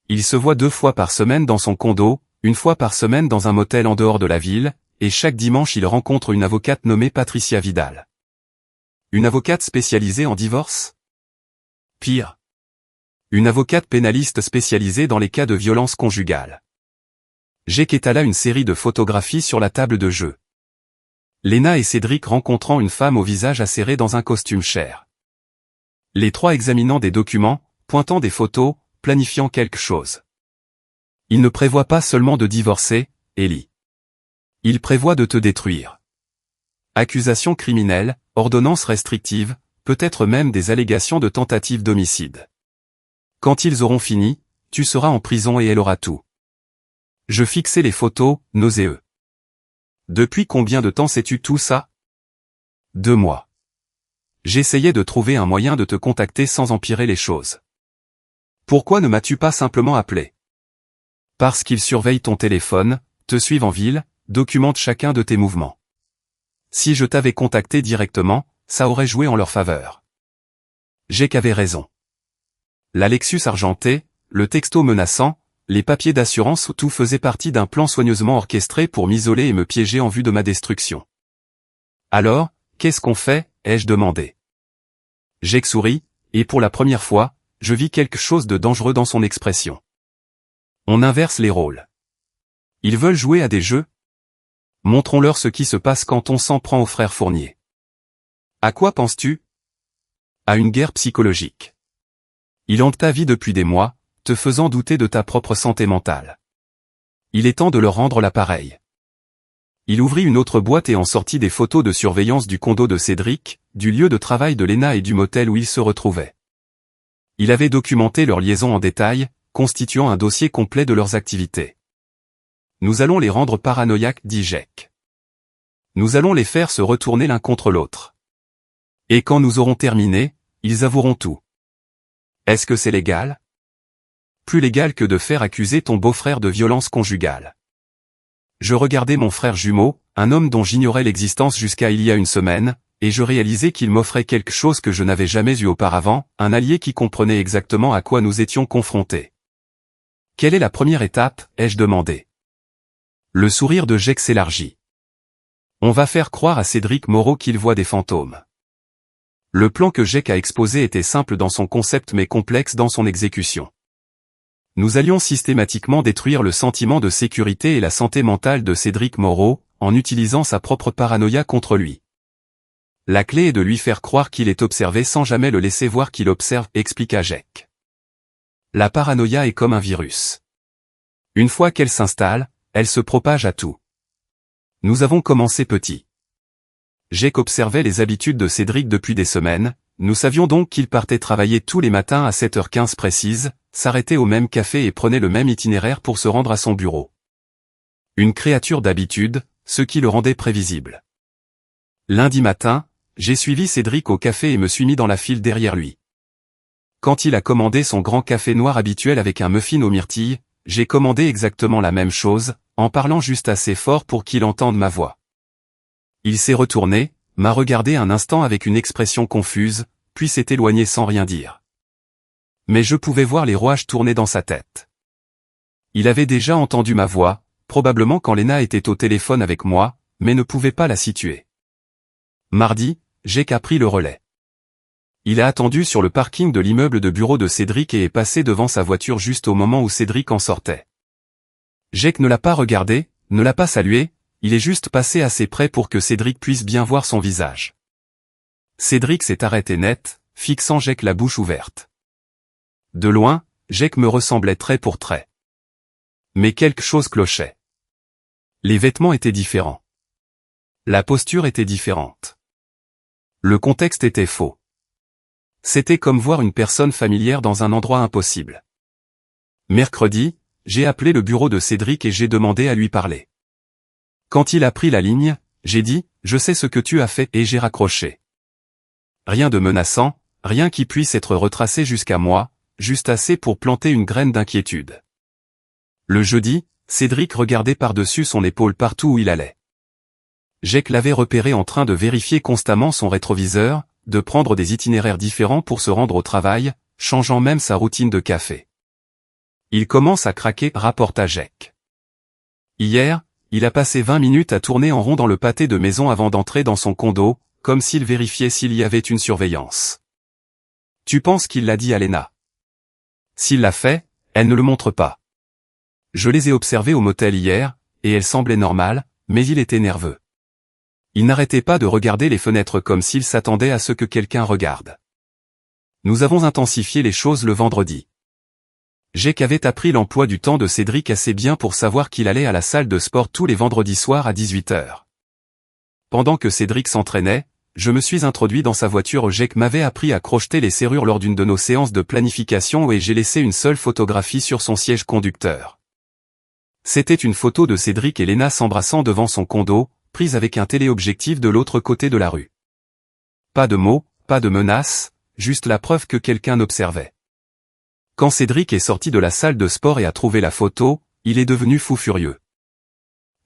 Il se voit 2 fois par semaine dans son condo, 1 fois par semaine dans un motel en dehors de la ville, et chaque dimanche il rencontre une avocate nommée Patricia Vidal. Une avocate spécialisée en divorce? Pire. Une avocate pénaliste spécialisée dans les cas de violence conjugale. Jake étala une série de photographies sur la table de jeu. Lena et Cédric rencontrant une femme au visage acéré dans un costume cher. Les 3 examinant des documents, pointant des photos, planifiant quelque chose. Il ne prévoit pas seulement de divorcer, Ellie. Il prévoit de te détruire. Accusations criminelles, ordonnances restrictives, peut-être même des allégations de tentative d'homicide. Quand ils auront fini, tu seras en prison et elle aura tout. Je fixais les photos, nauséeux. Depuis combien de temps sais-tu tout ça? 2 mois. J'essayais de trouver un moyen de te contacter sans empirer les choses. Pourquoi ne m'as-tu pas simplement appelé? Parce qu'ils surveillent ton téléphone, te suivent en ville, documentent chacun de tes mouvements. Si je t'avais contacté directement, ça aurait joué en leur faveur. Jake avait raison. La Lexus argentée, le texto menaçant, les papiers d'assurance, tout faisait partie d'un plan soigneusement orchestré pour m'isoler et me piéger en vue de ma destruction. Alors, qu'est-ce qu'on fait, ai-je demandé. Jake sourit, et pour la première fois, je vis quelque chose de dangereux dans son expression. On inverse les rôles. Ils veulent jouer à des jeux? Montrons-leur ce qui se passe quand on s'en prend aux frères Fournier. À quoi penses-tu? À une guerre psychologique. Ils hantent ta vie depuis des mois, te faisant douter de ta propre santé mentale. Il est temps de leur rendre l'appareil. Il ouvrit une autre boîte et en sortit des photos de surveillance du condo de Cédric, du lieu de travail de Lena et du motel où ils se retrouvaient. Il avait documenté leur liaison en détail, constituant un dossier complet de leurs activités. Nous allons les rendre paranoïaques, dit Jake. Nous allons les faire se retourner l'un contre l'autre. Et quand nous aurons terminé, ils avoueront tout. Est-ce que c'est légal? Plus légal que de faire accuser ton beau-frère de violence conjugale. Je regardais mon frère jumeau, un homme dont j'ignorais l'existence jusqu'à il y a une semaine, et je réalisais qu'il m'offrait quelque chose que je n'avais jamais eu auparavant, un allié qui comprenait exactement à quoi nous étions confrontés. Quelle est la première étape, ai-je demandé. Le sourire de Jake s'élargit. On va faire croire à Cédric Moreau qu'il voit des fantômes. Le plan que Jake a exposé était simple dans son concept mais complexe dans son exécution. Nous allions systématiquement détruire le sentiment de sécurité et la santé mentale de Cédric Moreau, en utilisant sa propre paranoïa contre lui. La clé est de lui faire croire qu'il est observé sans jamais le laisser voir qu'il observe, expliqua Jake. La paranoïa est comme un virus. Une fois qu'elle s'installe, elle se propage à tout. Nous avons commencé petit. Jake observait les habitudes de Cédric depuis des semaines, nous savions donc qu'il partait travailler tous les matins à 7h15 précise, s'arrêtait au même café et prenait le même itinéraire pour se rendre à son bureau. Une créature d'habitude, ce qui le rendait prévisible. Lundi matin, j'ai suivi Cédric au café et me suis mis dans la file derrière lui. Quand il a commandé son grand café noir habituel avec un muffin aux myrtilles, j'ai commandé exactement la même chose, en parlant juste assez fort pour qu'il entende ma voix. Il s'est retourné, m'a regardé un instant avec une expression confuse, puis s'est éloigné sans rien dire. Mais je pouvais voir les rouages tourner dans sa tête. Il avait déjà entendu ma voix, probablement quand Lena était au téléphone avec moi, mais ne pouvait pas la situer. Mardi, Jake a pris le relais. Il a attendu sur le parking de l'immeuble de bureau de Cédric et est passé devant sa voiture juste au moment où Cédric en sortait. Jake ne l'a pas regardé, ne l'a pas salué, il est juste passé assez près pour que Cédric puisse bien voir son visage. Cédric s'est arrêté net, fixant Jake la bouche ouverte. De loin, Jake me ressemblait trait pour trait. Mais quelque chose clochait. Les vêtements étaient différents. La posture était différente. Le contexte était faux. C'était comme voir une personne familière dans un endroit impossible. Mercredi, j'ai appelé le bureau de Cédric et j'ai demandé à lui parler. Quand il a pris la ligne, j'ai dit « Je sais ce que tu as fait » et j'ai raccroché. Rien de menaçant, rien qui puisse être retracé jusqu'à moi, juste assez pour planter une graine d'inquiétude. Le jeudi, Cédric regardait par-dessus son épaule partout où il allait. Jake l'avait repéré en train de vérifier constamment son rétroviseur, de prendre des itinéraires différents pour se rendre au travail, changeant même sa routine de café. Il commence à craquer, rapporta Jake. Hier, il a passé 20 minutes à tourner en rond dans le pâté de maison avant d'entrer dans son condo, comme s'il vérifiait s'il y avait une surveillance. Tu penses qu'il l'a dit à Lena? S'il l'a fait, elle ne le montre pas. Je les ai observés au motel hier, et elle semblait normale, mais il était nerveux. Il n'arrêtait pas de regarder les fenêtres comme s'il s'attendait à ce que quelqu'un regarde. Nous avons intensifié les choses le vendredi. Jake avait appris l'emploi du temps de Cédric assez bien pour savoir qu'il allait à la salle de sport tous les vendredis soirs à 18h. Pendant que Cédric s'entraînait, je me suis introduit dans sa voiture. Jake m'avait appris à crocheter les serrures lors d'une de nos séances de planification et j'ai laissé une seule photographie sur son siège conducteur. C'était une photo de Cédric et Lena s'embrassant devant son condo, prise avec un téléobjectif de l'autre côté de la rue. Pas de mots, pas de menaces, juste la preuve que quelqu'un observait. Quand Cédric est sorti de la salle de sport et a trouvé la photo, il est devenu fou furieux.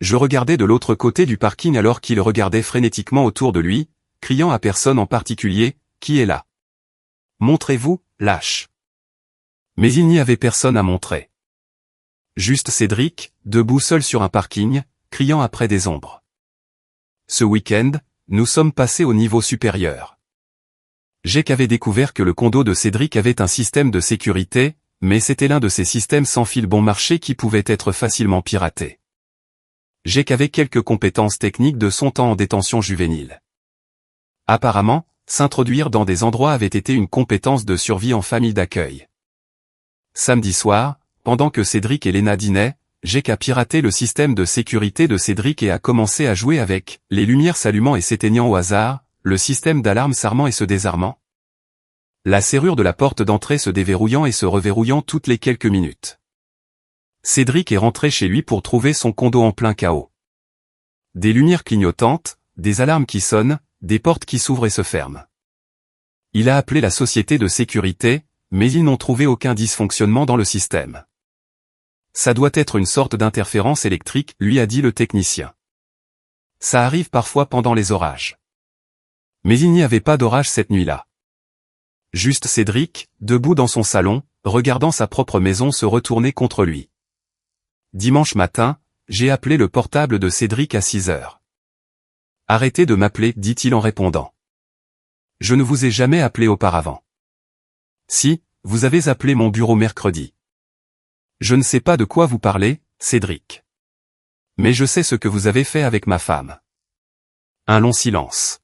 Je regardais de l'autre côté du parking alors qu'il regardait frénétiquement autour de lui, criant à personne en particulier, « Qui est là? Montrez-vous, lâche !» Mais il n'y avait personne à montrer. Juste Cédric, debout seul sur un parking, criant après des ombres. Ce week-end, nous sommes passés au niveau supérieur. Jake avait découvert que le condo de Cédric avait un système de sécurité, mais c'était l'un de ces systèmes sans fil bon marché qui pouvait être facilement piraté. Jake avait quelques compétences techniques de son temps en détention juvénile. Apparemment, s'introduire dans des endroits avait été une compétence de survie en famille d'accueil. Samedi soir, pendant que Cédric et Lena dînaient, Jake a piraté le système de sécurité de Cédric et a commencé à jouer avec, les lumières s'allumant et s'éteignant au hasard, le système d'alarme s'armant et se désarmant. La serrure de la porte d'entrée se déverrouillant et se reverrouillant toutes les quelques minutes. Cédric est rentré chez lui pour trouver son condo en plein chaos. Des lumières clignotantes, des alarmes qui sonnent, des portes qui s'ouvrent et se ferment. Il a appelé la société de sécurité, mais ils n'ont trouvé aucun dysfonctionnement dans le système. Ça doit être une sorte d'interférence électrique, lui a dit le technicien. Ça arrive parfois pendant les orages. Mais il n'y avait pas d'orage cette nuit-là. Juste Cédric, debout dans son salon, regardant sa propre maison se retourner contre lui. Dimanche matin, j'ai appelé le portable de Cédric à 6 heures. Arrêtez de m'appeler, dit-il en répondant. Je ne vous ai jamais appelé auparavant. Si, vous avez appelé mon bureau mercredi. Je ne sais pas de quoi vous parlez, Cédric. Mais je sais ce que vous avez fait avec ma femme. Un long silence.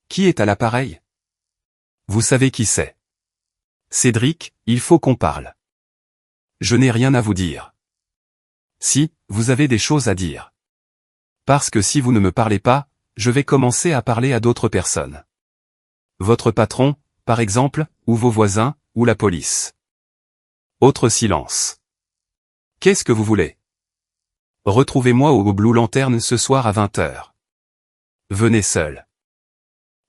Qui est à l'appareil? Vous savez qui c'est. Cédric, il faut qu'on parle. Je n'ai rien à vous dire. Si, vous avez des choses à dire. Parce que si vous ne me parlez pas, je vais commencer à parler à d'autres personnes. Votre patron, par exemple, ou vos voisins, ou la police. Autre silence. Qu'est-ce que vous voulez? Retrouvez-moi au Blue Lantern ce soir à 20h. Venez seul.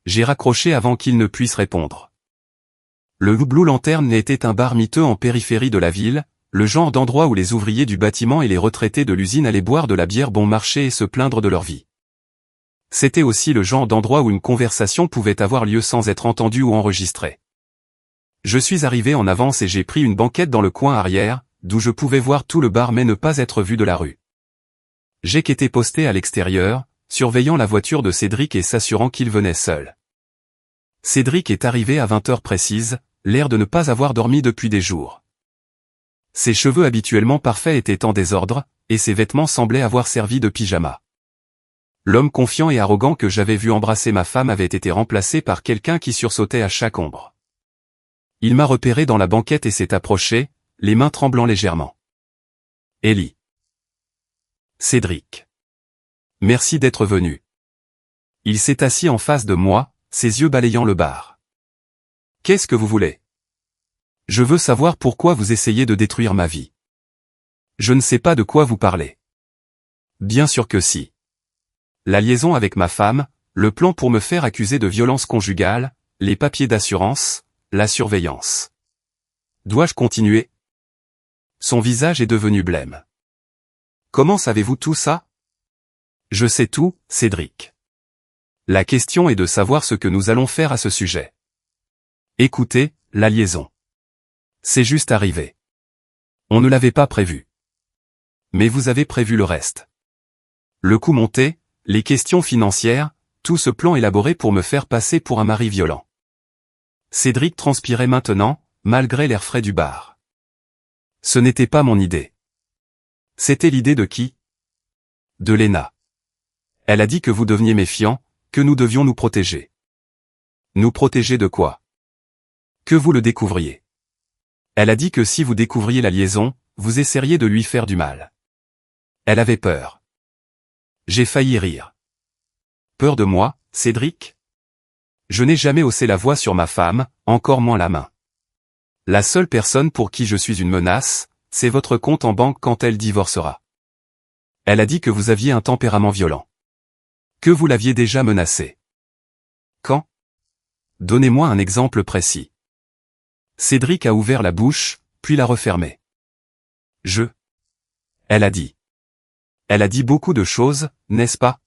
J'ai raccroché avant qu'il ne puisse répondre. Le Blue Lantern était un bar miteux en périphérie de la ville, le genre d'endroit où les ouvriers du bâtiment et les retraités de l'usine allaient boire de la bière bon marché et se plaindre de leur vie. C'était aussi le genre d'endroit où une conversation pouvait avoir lieu sans être entendue ou enregistrée. Je suis arrivé en avance et j'ai pris une banquette dans le coin arrière, d'où je pouvais voir tout le bar mais ne pas être vu de la rue. Jake était posté à l'extérieur, surveillant la voiture de Cédric et s'assurant qu'il venait seul. Cédric est arrivé à 20 heures précises, l'air de ne pas avoir dormi depuis des jours. Ses cheveux habituellement parfaits étaient en désordre, et ses vêtements semblaient avoir servi de pyjama. L'homme confiant et arrogant que j'avais vu embrasser ma femme avait été remplacé par quelqu'un qui sursautait à chaque ombre. Il m'a repéré dans la banquette et s'est approché, les mains tremblant légèrement. Ellie. Cédric. Merci d'être venu. Il s'est assis en face de moi, ses yeux balayant le bar. Qu'est-ce que vous voulez? Je veux savoir pourquoi vous essayez de détruire ma vie. Je ne sais pas de quoi vous parlez. Bien sûr que si. La liaison avec ma femme, le plan pour me faire accuser de violence conjugale, les papiers d'assurance, la surveillance. Dois-je continuer? Son visage est devenu blême. Comment savez-vous tout ça? Je sais tout, Cédric. La question est de savoir ce que nous allons faire à ce sujet. Écoutez, la liaison. C'est juste arrivé. On ne l'avait pas prévu. Mais vous avez prévu le reste. Le coup monté, les questions financières, tout ce plan élaboré pour me faire passer pour un mari violent. Cédric transpirait maintenant, malgré l'air frais du bar. Ce n'était pas mon idée. C'était l'idée de qui? De Lena. Elle a dit que vous deveniez méfiant, que nous devions nous protéger. Nous protéger de quoi? Que vous le découvriez. Elle a dit que si vous découvriez la liaison, vous essaieriez de lui faire du mal. Elle avait peur. J'ai failli rire. Peur de moi, Cédric? Je n'ai jamais haussé la voix sur ma femme, encore moins la main. La seule personne pour qui je suis une menace, c'est votre compte en banque quand elle divorcera. Elle a dit que vous aviez un tempérament violent. Que vous l'aviez déjà menacé. Quand? Donnez-moi un exemple précis. Cédric a ouvert la bouche, puis l'a refermée. Elle a dit. Elle a dit beaucoup de choses, n'est-ce pas?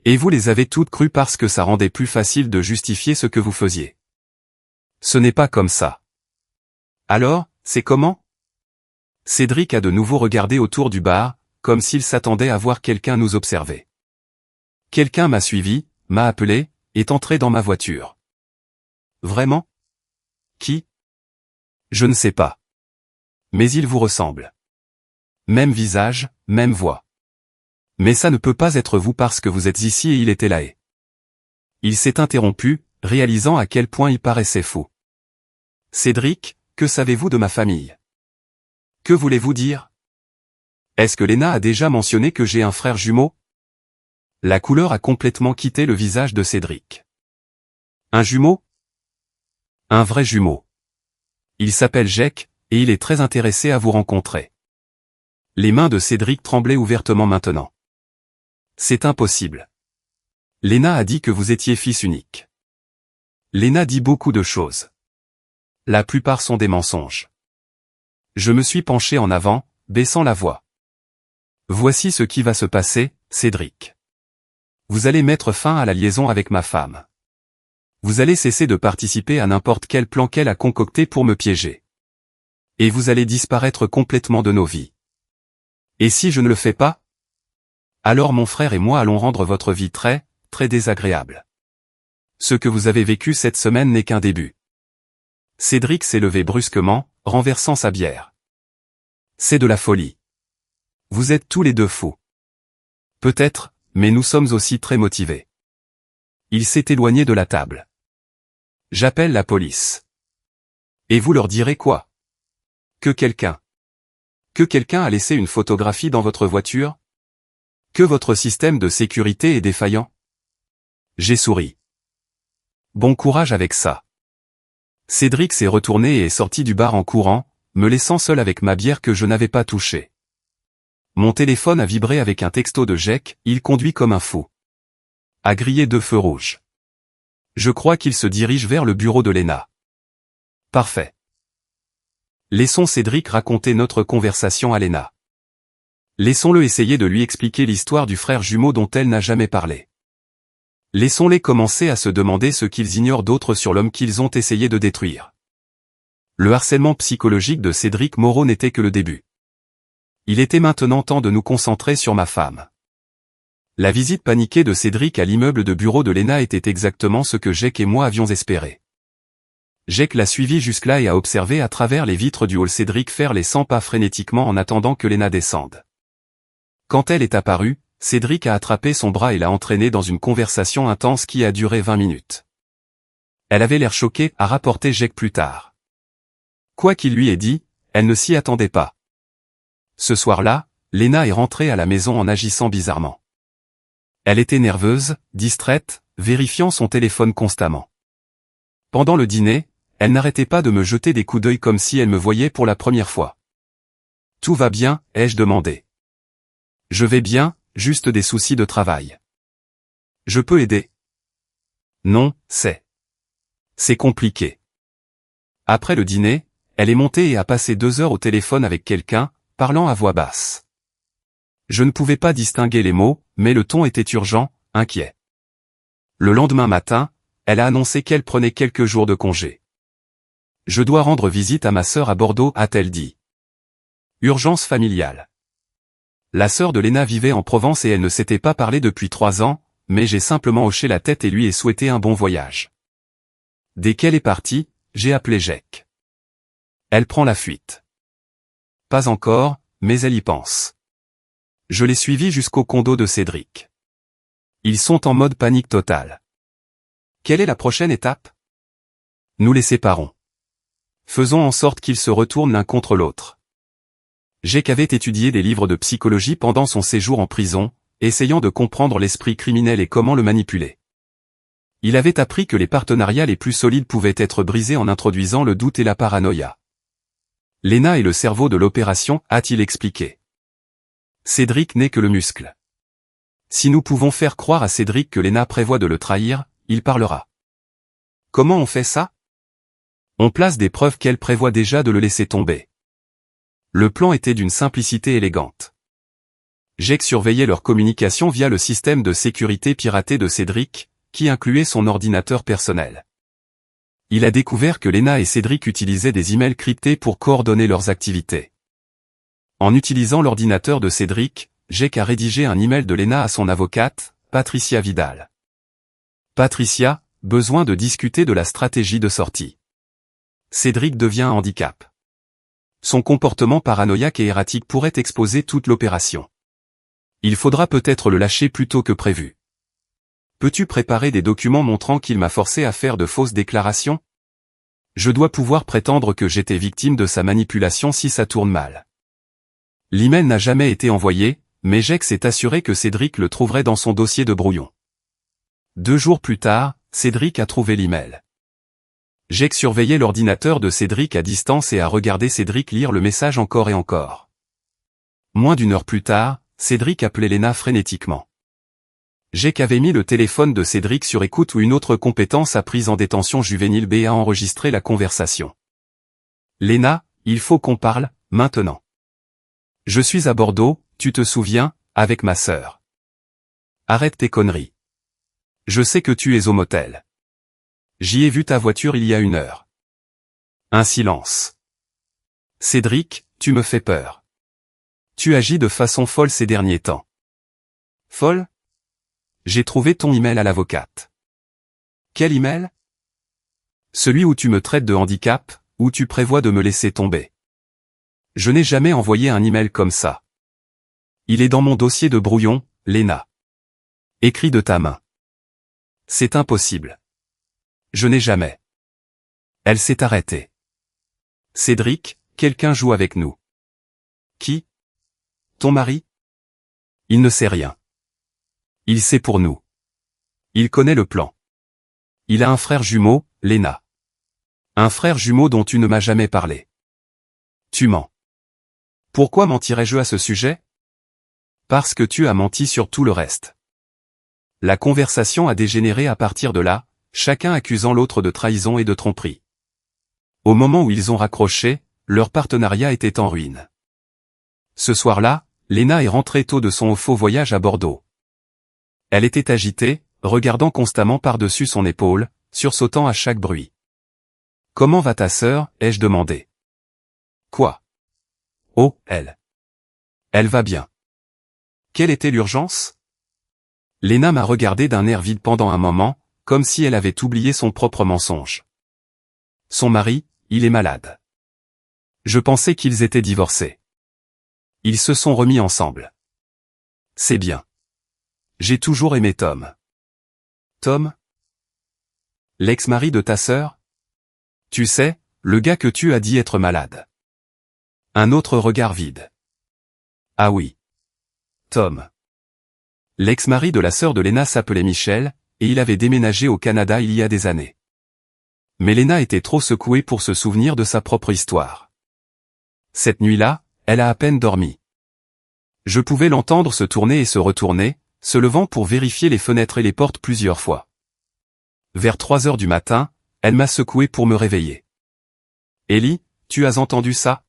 Et vous les avez toutes crues parce que ça rendait plus facile de justifier ce que vous faisiez. Ce n'est pas comme ça. Alors, c'est comment? Cédric a de nouveau regardé autour du bar, comme s'il s'attendait à voir quelqu'un nous observer. Quelqu'un m'a suivi, m'a appelé, est entré dans ma voiture. Vraiment? Qui? Je ne sais pas. Mais il vous ressemble. Même visage, même voix. Mais ça ne peut pas être vous parce que vous êtes ici et il était là et... Il s'est interrompu, réalisant à quel point il paraissait fou. Cédric, que savez-vous de ma famille? Que voulez-vous dire? Est-ce que Léna a déjà mentionné que j'ai un frère jumeau? La couleur a complètement quitté le visage de Cédric. Un jumeau? Un vrai jumeau. Il s'appelle Jake, et il est très intéressé à vous rencontrer. Les mains de Cédric tremblaient ouvertement maintenant. C'est impossible. Léna a dit que vous étiez fils unique. Léna dit beaucoup de choses. La plupart sont des mensonges. Je me suis penché en avant, baissant la voix. Voici ce qui va se passer, Cédric. Vous allez mettre fin à la liaison avec ma femme. Vous allez cesser de participer à n'importe quel plan qu'elle a concocté pour me piéger. Et vous allez disparaître complètement de nos vies. Et si je ne le fais pas? Alors mon frère et moi allons rendre votre vie très, très désagréable. Ce que vous avez vécu cette semaine n'est qu'un début. Cédric s'est levé brusquement, renversant sa bière. C'est de la folie. Vous êtes tous les deux fous. Peut-être, mais nous sommes aussi très motivés. Il s'est éloigné de la table. J'appelle la police. Et vous leur direz quoi? Que quelqu'un a laissé une photographie dans votre voiture? Que votre système de sécurité est défaillant? J'ai souri. Bon courage avec ça. Cédric s'est retourné et est sorti du bar en courant, me laissant seul avec ma bière que je n'avais pas touchée. Mon téléphone a vibré avec un texto de Jake, il conduit comme un fou. A grillé 2 feux rouges. Je crois qu'il se dirige vers le bureau de Léna. Parfait. Laissons Cédric raconter notre conversation à Léna. Laissons-le essayer de lui expliquer l'histoire du frère jumeau dont elle n'a jamais parlé. Laissons-les commencer à se demander ce qu'ils ignorent d'autre sur l'homme qu'ils ont essayé de détruire. Le harcèlement psychologique de Cédric Moreau n'était que le début. Il était maintenant temps de nous concentrer sur ma femme. La visite paniquée de Cédric à l'immeuble de bureau de Léna était exactement ce que Jake et moi avions espéré. Jake l'a suivi jusque-là et a observé à travers les vitres du hall Cédric faire les 100 pas frénétiquement en attendant que Léna descende. Quand elle est apparue, Cédric a attrapé son bras et l'a entraîné dans une conversation intense qui a duré 20 minutes. Elle avait l'air choquée, a rapporté Jake plus tard. Quoi qu'il lui ait dit, elle ne s'y attendait pas. Ce soir-là, Léna est rentrée à la maison en agissant bizarrement. Elle était nerveuse, distraite, vérifiant son téléphone constamment. Pendant le dîner, elle n'arrêtait pas de me jeter des coups d'œil comme si elle me voyait pour la première fois. « Tout va bien ?» ai-je demandé. « Je vais bien, juste des soucis de travail. »« Je peux aider ?» ?»« Non, c'est compliqué. » Après le dîner, elle est montée et a passé 2 heures au téléphone avec quelqu'un, parlant à voix basse. Je ne pouvais pas distinguer les mots, mais le ton était urgent, inquiet. Le lendemain matin, elle a annoncé qu'elle prenait quelques jours de congé. « Je dois rendre visite à ma sœur à Bordeaux », a-t-elle dit. Urgence familiale. La sœur de Léna vivait en Provence et elle ne s'était pas parlé depuis 3 ans, mais j'ai simplement hoché la tête et lui ai souhaité un bon voyage. Dès qu'elle est partie, j'ai appelé Jake. Elle prend la fuite. Pas encore, mais elle y pense. Je l'ai suivi jusqu'au condo de Cédric. Ils sont en mode panique totale. Quelle est la prochaine étape? Nous les séparons. Faisons en sorte qu'ils se retournent l'un contre l'autre. Jake avait étudié des livres de psychologie pendant son séjour en prison, essayant de comprendre l'esprit criminel et comment le manipuler. Il avait appris que les partenariats les plus solides pouvaient être brisés en introduisant le doute et la paranoïa. Léna est le cerveau de l'opération, a-t-il expliqué. Cédric n'est que le muscle. Si nous pouvons faire croire à Cédric que Léna prévoit de le trahir, il parlera. Comment on fait ça? On place des preuves qu'elle prévoit déjà de le laisser tomber. Le plan était d'une simplicité élégante. Jake surveillait leur communication via le système de sécurité piraté de Cédric, qui incluait son ordinateur personnel. Il a découvert que Léna et Cédric utilisaient des emails cryptés pour coordonner leurs activités. En utilisant l'ordinateur de Cédric, Jake a rédigé un email de Léna à son avocate, Patricia Vidal. Patricia, besoin de discuter de la stratégie de sortie. Cédric devient un handicap. Son comportement paranoïaque et erratique pourrait exposer toute l'opération. Il faudra peut-être le lâcher plus tôt que prévu. Peux-tu préparer des documents montrant qu'il m'a forcé à faire de fausses déclarations? Je dois pouvoir prétendre que j'étais victime de sa manipulation si ça tourne mal. L'email n'a jamais été envoyé, mais Jake s'est assuré que Cédric le trouverait dans son dossier de brouillon. 2 jours plus tard, Cédric a trouvé l'email. Jake surveillait l'ordinateur de Cédric à distance et a regardé Cédric lire le message encore et encore. Moins d'1 heure plus tard, Cédric appelait Lena frénétiquement. Jake avait mis le téléphone de Cédric sur écoute où une autre compétence apprise en détention juvénile B a enregistré la conversation. Lena, il faut qu'on parle, maintenant. Je suis à Bordeaux, tu te souviens, avec ma sœur. Arrête tes conneries. Je sais que tu es au motel. J'y ai vu ta voiture il y a 1 heure. Un silence. Cédric, tu me fais peur. Tu agis de façon folle ces derniers temps. Folle? J'ai trouvé ton email à l'avocate. Quel email? Celui où tu me traites de handicap, où tu prévois de me laisser tomber. Je n'ai jamais envoyé un email comme ça. Il est dans mon dossier de brouillon, Lena. Écrit de ta main. C'est impossible. Je n'ai jamais. Elle s'est arrêtée. Cédric, quelqu'un joue avec nous. Qui? Ton mari? Il ne sait rien. Il sait pour nous. Il connaît le plan. Il a un frère jumeau, Lena. Un frère jumeau dont tu ne m'as jamais parlé. Tu mens. Pourquoi mentirais-je à ce sujet? Parce que tu as menti sur tout le reste. La conversation a dégénéré à partir de là, chacun accusant l'autre de trahison et de tromperie. Au moment où ils ont raccroché, leur partenariat était en ruine. Ce soir-là, Lena est rentrée tôt de son faux voyage à Bordeaux. Elle était agitée, regardant constamment par-dessus son épaule, sursautant à chaque bruit. « Comment va ta sœur » ai-je demandé. « Quoi ?»« Oh, elle. Elle va bien. » Quelle était l'urgence? Lena m'a regardé d'un air vide pendant un moment, comme si elle avait oublié son propre mensonge. Son mari, il est malade. Je pensais qu'ils étaient divorcés. Ils se sont remis ensemble. C'est bien. J'ai toujours aimé Tom. Tom? L'ex-mari de ta sœur? Tu sais, le gars que tu as dit être malade. Un autre regard vide. Ah oui. Tom. L'ex-mari de la sœur de Lena s'appelait Michel, et il avait déménagé au Canada il y a des années. Mais Lena était trop secouée pour se souvenir de sa propre histoire. Cette nuit-là, elle a à peine dormi. Je pouvais l'entendre se tourner et se retourner, se levant pour vérifier les fenêtres et les portes plusieurs fois. Vers 3 heures du matin, elle m'a secoué pour me réveiller. Ellie, tu as entendu ça?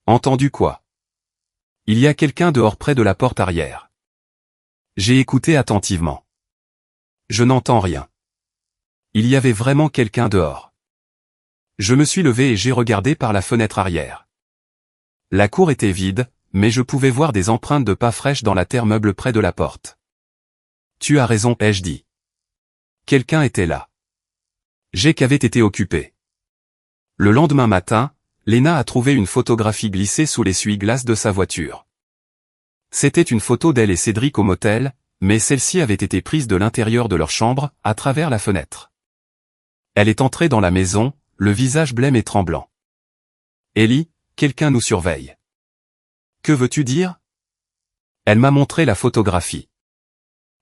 Entendu quoi? Il y a quelqu'un dehors près de la porte arrière. J'ai écouté attentivement. Je n'entends rien. Il y avait vraiment quelqu'un dehors. Je me suis levé et j'ai regardé par la fenêtre arrière. La cour était vide, mais je pouvais voir des empreintes de pas fraîches dans la terre meuble près de la porte. Tu as raison, ai-je dit. Quelqu'un était là. Jake avait été occupé. Le lendemain matin, Lena a trouvé une photographie glissée sous l'essuie-glace de sa voiture. C'était une photo d'elle et Cédric au motel, mais celle-ci avait été prise de l'intérieur de leur chambre, à travers la fenêtre. Elle est entrée dans la maison, le visage blême et tremblant. Ellie, quelqu'un nous surveille. Que veux-tu dire? Elle m'a montré la photographie.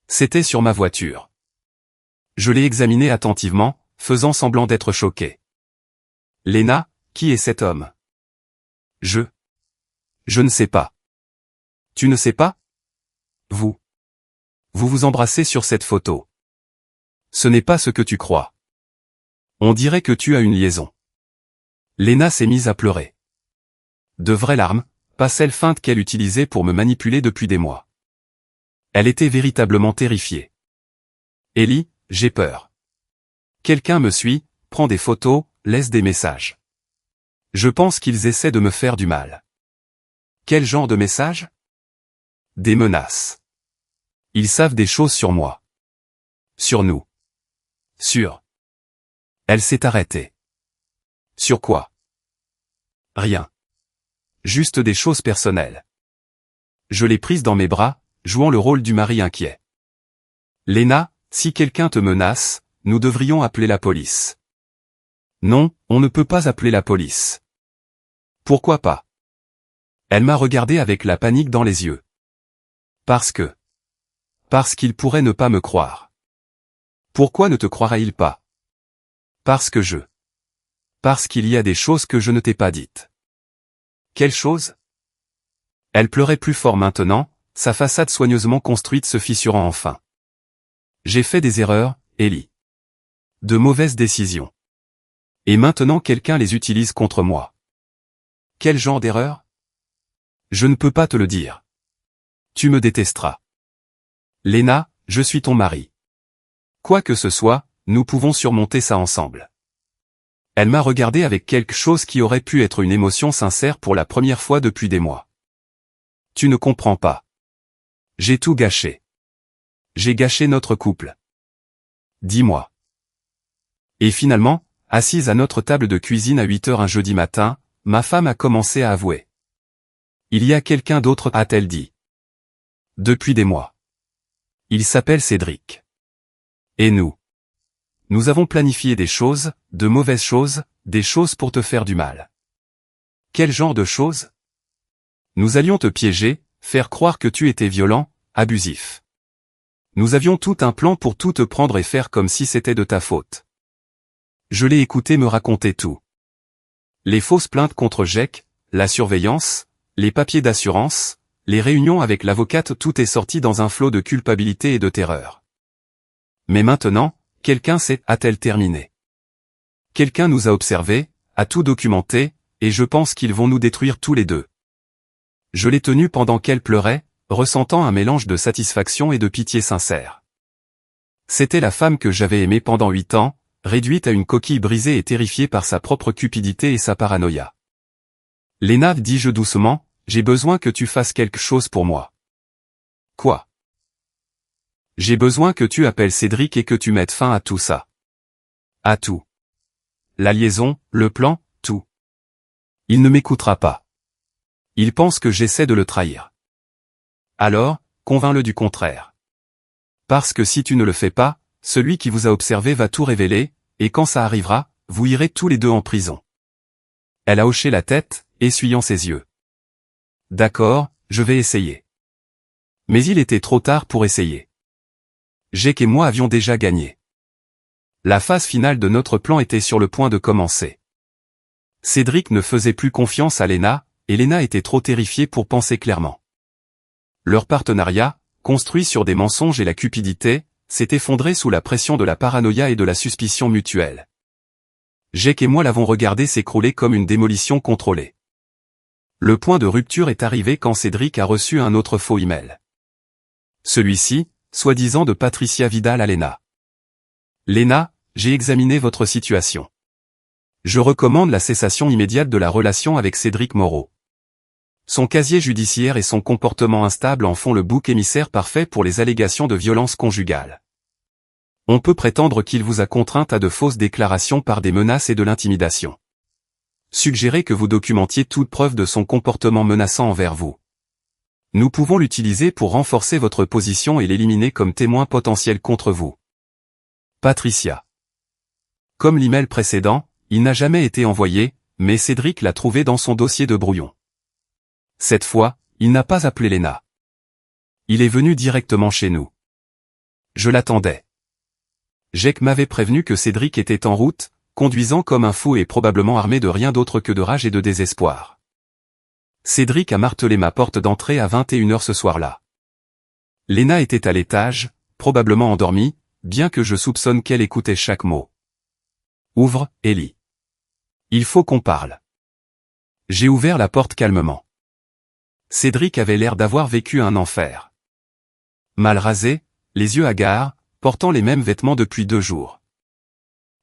C'était sur ma voiture. Je l'ai examinée attentivement, faisant semblant d'être choqué. Lena, qui est cet homme? Je ne sais pas. Tu ne sais pas? Vous vous embrassez sur cette photo. Ce n'est pas ce que tu crois. On dirait que tu as une liaison. Lena s'est mise à pleurer. De vraies larmes, pas celles feintes qu'elle utilisait pour me manipuler depuis des mois. Elle était véritablement terrifiée. Ellie, j'ai peur. Quelqu'un me suit, prend des photos, laisse des messages. Je pense qu'ils essaient de me faire du mal. Quel genre de messages? Des menaces. Ils savent des choses sur moi. Sur nous. Sur. Elle s'est arrêtée. Sur quoi? Rien. Juste des choses personnelles. Je l'ai prise dans mes bras, jouant le rôle du mari inquiet. Lena, si quelqu'un te menace, nous devrions appeler la police. Non, on ne peut pas appeler la police. Pourquoi pas? Elle m'a regardé avec la panique dans les yeux. Parce qu'il pourrait ne pas me croire. Pourquoi ne te croirait-il pas? Parce qu'il y a des choses que je ne t'ai pas dites. Quelles choses? Elle pleurait plus fort maintenant, sa façade soigneusement construite se fissurant enfin. J'ai fait des erreurs, Ellie. De mauvaises décisions. Et maintenant quelqu'un les utilise contre moi. Quel genre d'erreur? Je ne peux pas te le dire. Tu me détesteras. Lena, je suis ton mari. Quoi que ce soit, nous pouvons surmonter ça ensemble. Elle m'a regardé avec quelque chose qui aurait pu être une émotion sincère pour la première fois depuis des mois. Tu ne comprends pas. J'ai tout gâché. J'ai gâché notre couple. Dis-moi. Et finalement, assise à notre table de cuisine à 8 heures un jeudi matin, ma femme a commencé à avouer. Il y a quelqu'un d'autre, a-t-elle dit. Depuis des mois. Il s'appelle Cédric. Et nous avons planifié des choses, de mauvaises choses, des choses pour te faire du mal. Quel genre de choses? Nous allions te piéger, faire croire que tu étais violent, abusif. Nous avions tout un plan pour tout te prendre et faire comme si c'était de ta faute. Je l'ai écouté me raconter tout. Les fausses plaintes contre Jake, la surveillance, les papiers d'assurance, les réunions avec l'avocate, tout est sorti dans un flot de culpabilité et de terreur. Mais maintenant, quelqu'un sait, a-t-elle terminé. Quelqu'un nous a observés, a tout documenté, et je pense qu'ils vont nous détruire tous les deux. Je l'ai tenue pendant qu'elle pleurait, ressentant un mélange de satisfaction et de pitié sincère. C'était la femme que j'avais aimée pendant 8 ans, réduite à une coquille brisée et terrifiée par sa propre cupidité et sa paranoïa. Lena, dis-je doucement, j'ai besoin que tu fasses quelque chose pour moi. Quoi? J'ai besoin que tu appelles Cédric et que tu mettes fin à tout ça. À tout. La liaison, le plan, tout. Il ne m'écoutera pas. Il pense que j'essaie de le trahir. Alors, convainc-le du contraire. Parce que si tu ne le fais pas, celui qui vous a observé va tout révéler, et quand ça arrivera, vous irez tous les deux en prison. Elle a hoché la tête, essuyant ses yeux. D'accord, je vais essayer. Mais il était trop tard pour essayer. Jake et moi avions déjà gagné. La phase finale de notre plan était sur le point de commencer. Cédric ne faisait plus confiance à Lena, et Lena était trop terrifiée pour penser clairement. Leur partenariat, construit sur des mensonges et la cupidité, s'est effondré sous la pression de la paranoïa et de la suspicion mutuelle. Jake et moi l'avons regardé s'écrouler comme une démolition contrôlée. Le point de rupture est arrivé quand Cédric a reçu un autre faux email. Celui-ci, soi-disant de Patricia Vidal à Lena. Lena, j'ai examiné votre situation. Je recommande la cessation immédiate de la relation avec Cédric Moreau. Son casier judiciaire et son comportement instable en font le bouc émissaire parfait pour les allégations de violence conjugale. On peut prétendre qu'il vous a contrainte à de fausses déclarations par des menaces et de l'intimidation. Suggérez que vous documentiez toute preuve de son comportement menaçant envers vous. Nous pouvons l'utiliser pour renforcer votre position et l'éliminer comme témoin potentiel contre vous. Patricia. Comme l'email précédent, il n'a jamais été envoyé, mais Cédric l'a trouvé dans son dossier de brouillon. Cette fois, il n'a pas appelé Lena. Il est venu directement chez nous. Je l'attendais. Jake m'avait prévenu que Cédric était en route, conduisant comme un fou et probablement armé de rien d'autre que de rage et de désespoir. Cédric a martelé ma porte d'entrée à 21 h ce soir-là. Lena était à l'étage, probablement endormie, bien que je soupçonne qu'elle écoutait chaque mot. Ouvre, Ellie. Il faut qu'on parle. J'ai ouvert la porte calmement. Cédric avait l'air d'avoir vécu un enfer. Mal rasé, les yeux hagards, portant les mêmes vêtements depuis 2 jours.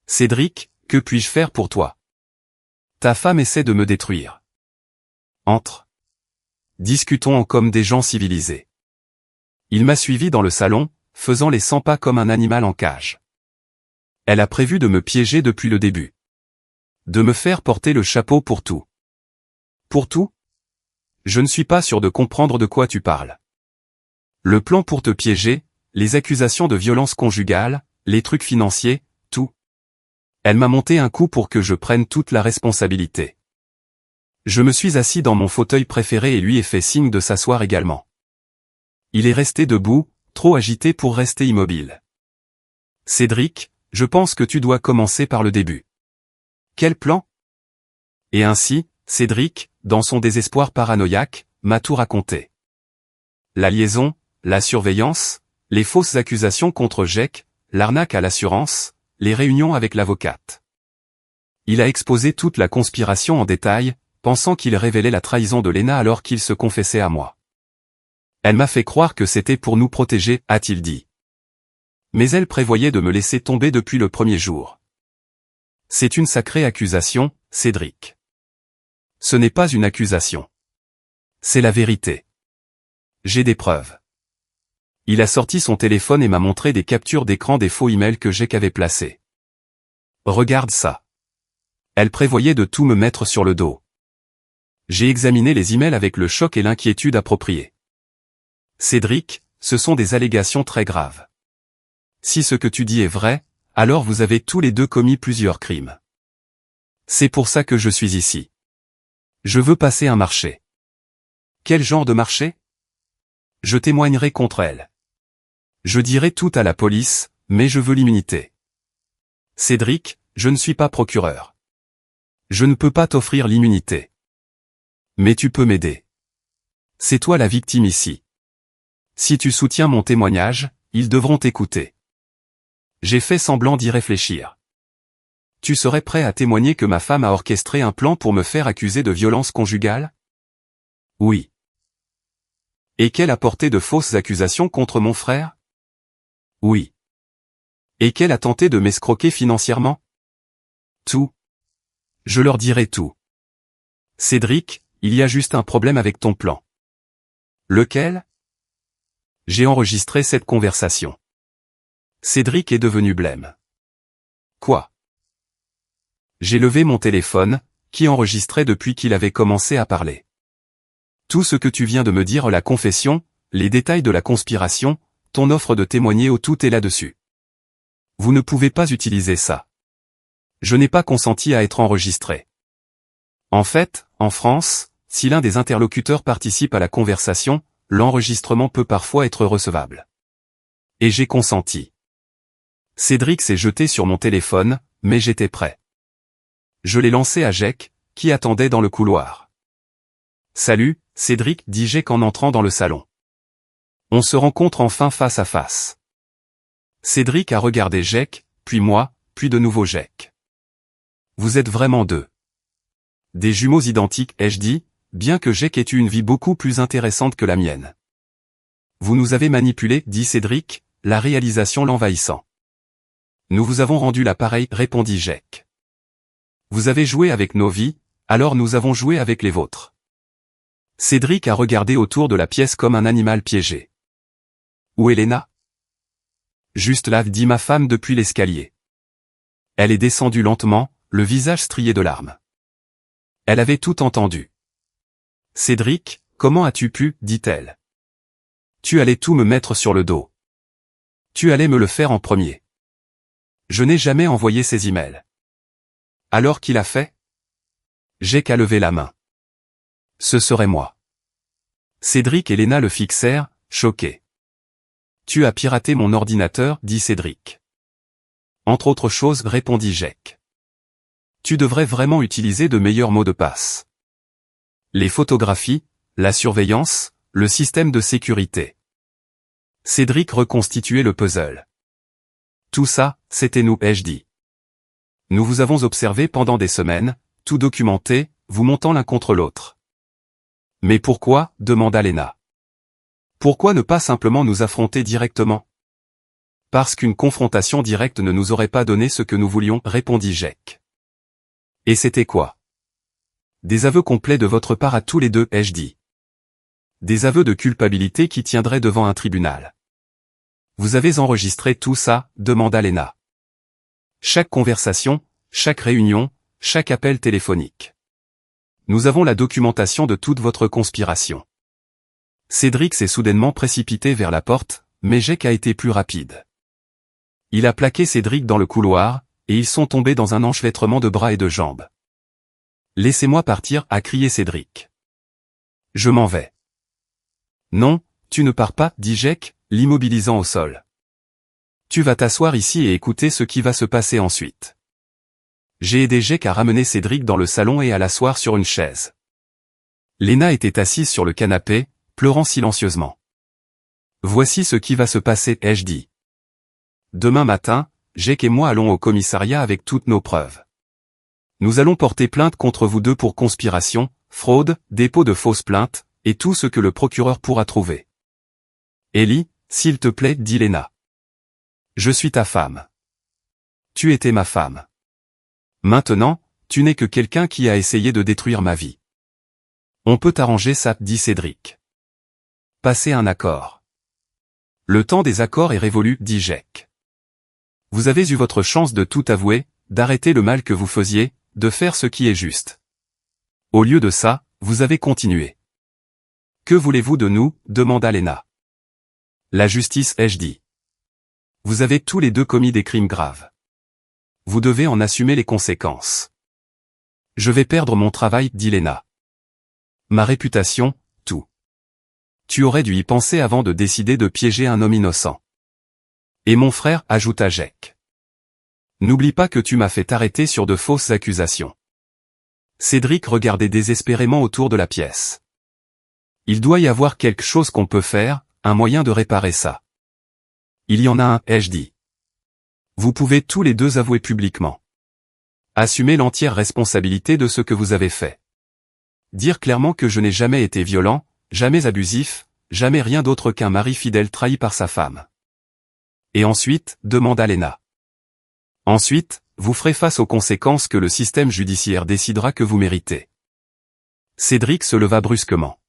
Cédric, que puis-je faire pour toi? Ta femme essaie de me détruire. Entre. Discutons comme des gens civilisés. Il m'a suivi dans le salon, faisant les 100 pas comme un animal en cage. Elle a prévu de me piéger depuis le début. De me faire porter le chapeau pour tout. Pour tout? Je ne suis pas sûr de comprendre de quoi tu parles. Le plan pour te piéger, les accusations de violence conjugale, les trucs financiers, tout. Elle m'a monté un coup pour que je prenne toute la responsabilité. Je me suis assis dans mon fauteuil préféré et lui ai fait signe de s'asseoir également. Il est resté debout, trop agité pour rester immobile. Cédric, je pense que tu dois commencer par le début. Quel plan? Et ainsi, Cédric, dans son désespoir paranoïaque, m'a tout raconté. La liaison, la surveillance, les fausses accusations contre Jake, l'arnaque à l'assurance, les réunions avec l'avocate. Il a exposé toute la conspiration en détail, pensant qu'il révélait la trahison de Lena alors qu'il se confessait à moi. Elle m'a fait croire que c'était pour nous protéger, a-t-il dit. Mais elle prévoyait de me laisser tomber depuis le premier jour. C'est une sacrée accusation, Cédric. Ce n'est pas une accusation. C'est la vérité. J'ai des preuves. Il a sorti son téléphone et m'a montré des captures d'écran des faux emails que Jake avait placés. Regarde ça. Elle prévoyait de tout me mettre sur le dos. J'ai examiné les emails avec le choc et l'inquiétude appropriés. Cédric, ce sont des allégations très graves. Si ce que tu dis est vrai, alors vous avez tous les deux commis plusieurs crimes. C'est pour ça que je suis ici. Je veux passer un marché. Quel genre de marché? Je témoignerai contre elle. Je dirai tout à la police, mais je veux l'immunité. Cédric, je ne suis pas procureur. Je ne peux pas t'offrir l'immunité. Mais tu peux m'aider. C'est toi la victime ici. Si tu soutiens mon témoignage, ils devront t'écouter. J'ai fait semblant d'y réfléchir. Tu serais prêt à témoigner que ma femme a orchestré un plan pour me faire accuser de violence conjugale? Oui. Et qu'elle a porté de fausses accusations contre mon frère? Oui. Et qu'elle a tenté de m'escroquer financièrement? Tout. Je leur dirai tout. Cédric, il y a juste un problème avec ton plan. Lequel? J'ai enregistré cette conversation. Cédric est devenu blême. Quoi? J'ai levé mon téléphone, qui enregistrait depuis qu'il avait commencé à parler. Tout ce que tu viens de me dire, la confession, les détails de la conspiration, ton offre de témoigner, tout est là-dessus. Vous ne pouvez pas utiliser ça. Je n'ai pas consenti à être enregistré. En fait, en France, si l'un des interlocuteurs participe à la conversation, l'enregistrement peut parfois être recevable. Et j'ai consenti. Cédric s'est jeté sur mon téléphone, mais j'étais prêt. Je l'ai lancé à Jake, qui attendait dans le couloir. Salut, Cédric, dit Jake en entrant dans le salon. On se rencontre enfin face à face. Cédric a regardé Jake, puis moi, puis de nouveau Jake. Vous êtes vraiment deux. Des jumeaux identiques, ai-je dit, bien que Jake ait eu une vie beaucoup plus intéressante que la mienne. Vous nous avez manipulés, dit Cédric, la réalisation l'envahissant. Nous vous avons rendu l'appareil, répondit Jake. Vous avez joué avec nos vies, alors nous avons joué avec les vôtres. Cédric a regardé autour de la pièce comme un animal piégé. Où est Lena? Juste là, dit ma femme depuis l'escalier. Elle est descendue lentement, le visage strié de larmes. Elle avait tout entendu. Cédric, comment as-tu pu, dit-elle. Tu allais tout me mettre sur le dos. Tu allais me le faire en premier. Je n'ai jamais envoyé ces emails. Alors qui l'a fait? J'ai qu'à lever la main. Ce serait moi. Cédric et Lena le fixèrent, choqués. Tu as piraté mon ordinateur, dit Cédric. Entre autres choses, répondit Jake. Tu devrais vraiment utiliser de meilleurs mots de passe. Les photographies, la surveillance, le système de sécurité. Cédric reconstituait le puzzle. Tout ça, c'était nous, ai-je dit. Nous vous avons observé pendant des semaines, tout documenté, vous montant l'un contre l'autre. Mais pourquoi, demanda Lena. Pourquoi ne pas simplement nous affronter directement? Parce qu'une confrontation directe ne nous aurait pas donné ce que nous voulions, répondit Jake. Et c'était quoi? Des aveux complets de votre part à tous les deux, ai-je dit. Des aveux de culpabilité qui tiendraient devant un tribunal. Vous avez enregistré tout ça, demanda Lena. Chaque conversation, chaque réunion, chaque appel téléphonique. Nous avons la documentation de toute votre conspiration. Cédric s'est soudainement précipité vers la porte, mais Jake a été plus rapide. Il a plaqué Cédric dans le couloir, et ils sont tombés dans un enchevêtrement de bras et de jambes. Laissez-moi partir, a crié Cédric. Je m'en vais. Non, tu ne pars pas, dit Jake, l'immobilisant au sol. Tu vas t'asseoir ici et écouter ce qui va se passer ensuite. J'ai aidé Jake à ramener Cédric dans le salon et à l'asseoir sur une chaise. Lena était assise sur le canapé, pleurant silencieusement. Voici ce qui va se passer, ai-je dit. Demain matin, Jake et moi allons au commissariat avec toutes nos preuves. Nous allons porter plainte contre vous deux pour conspiration, fraude, dépôt de fausses plaintes, et tout ce que le procureur pourra trouver. Ellie, s'il te plaît, dit Lena. Je suis ta femme. Tu étais ma femme. Maintenant, tu n'es que quelqu'un qui a essayé de détruire ma vie. On peut arranger ça, dit Cédric. Passer un accord. Le temps des accords est révolu, dit Jake. Vous avez eu votre chance de tout avouer, d'arrêter le mal que vous faisiez, de faire ce qui est juste. Au lieu de ça, vous avez continué. Que voulez-vous de nous, demanda Lena. La justice, ai-je dit. Vous avez tous les deux commis des crimes graves. Vous devez en assumer les conséquences. Je vais perdre mon travail, dit Lena. Ma réputation, tout. Tu aurais dû y penser avant de décider de piéger un homme innocent. Et mon frère, ajouta Jake. N'oublie pas que tu m'as fait arrêter sur de fausses accusations. Cédric regardait désespérément autour de la pièce. Il doit y avoir quelque chose qu'on peut faire, un moyen de réparer ça. Il y en a un, ai-je dit. Vous pouvez tous les deux avouer publiquement. Assumer l'entière responsabilité de ce que vous avez fait. Dire clairement que je n'ai jamais été violent, jamais abusif, jamais rien d'autre qu'un mari fidèle trahi par sa femme. Et ensuite, demanda Lena. Ensuite, vous ferez face aux conséquences que le système judiciaire décidera que vous méritez. Cédric se leva brusquement.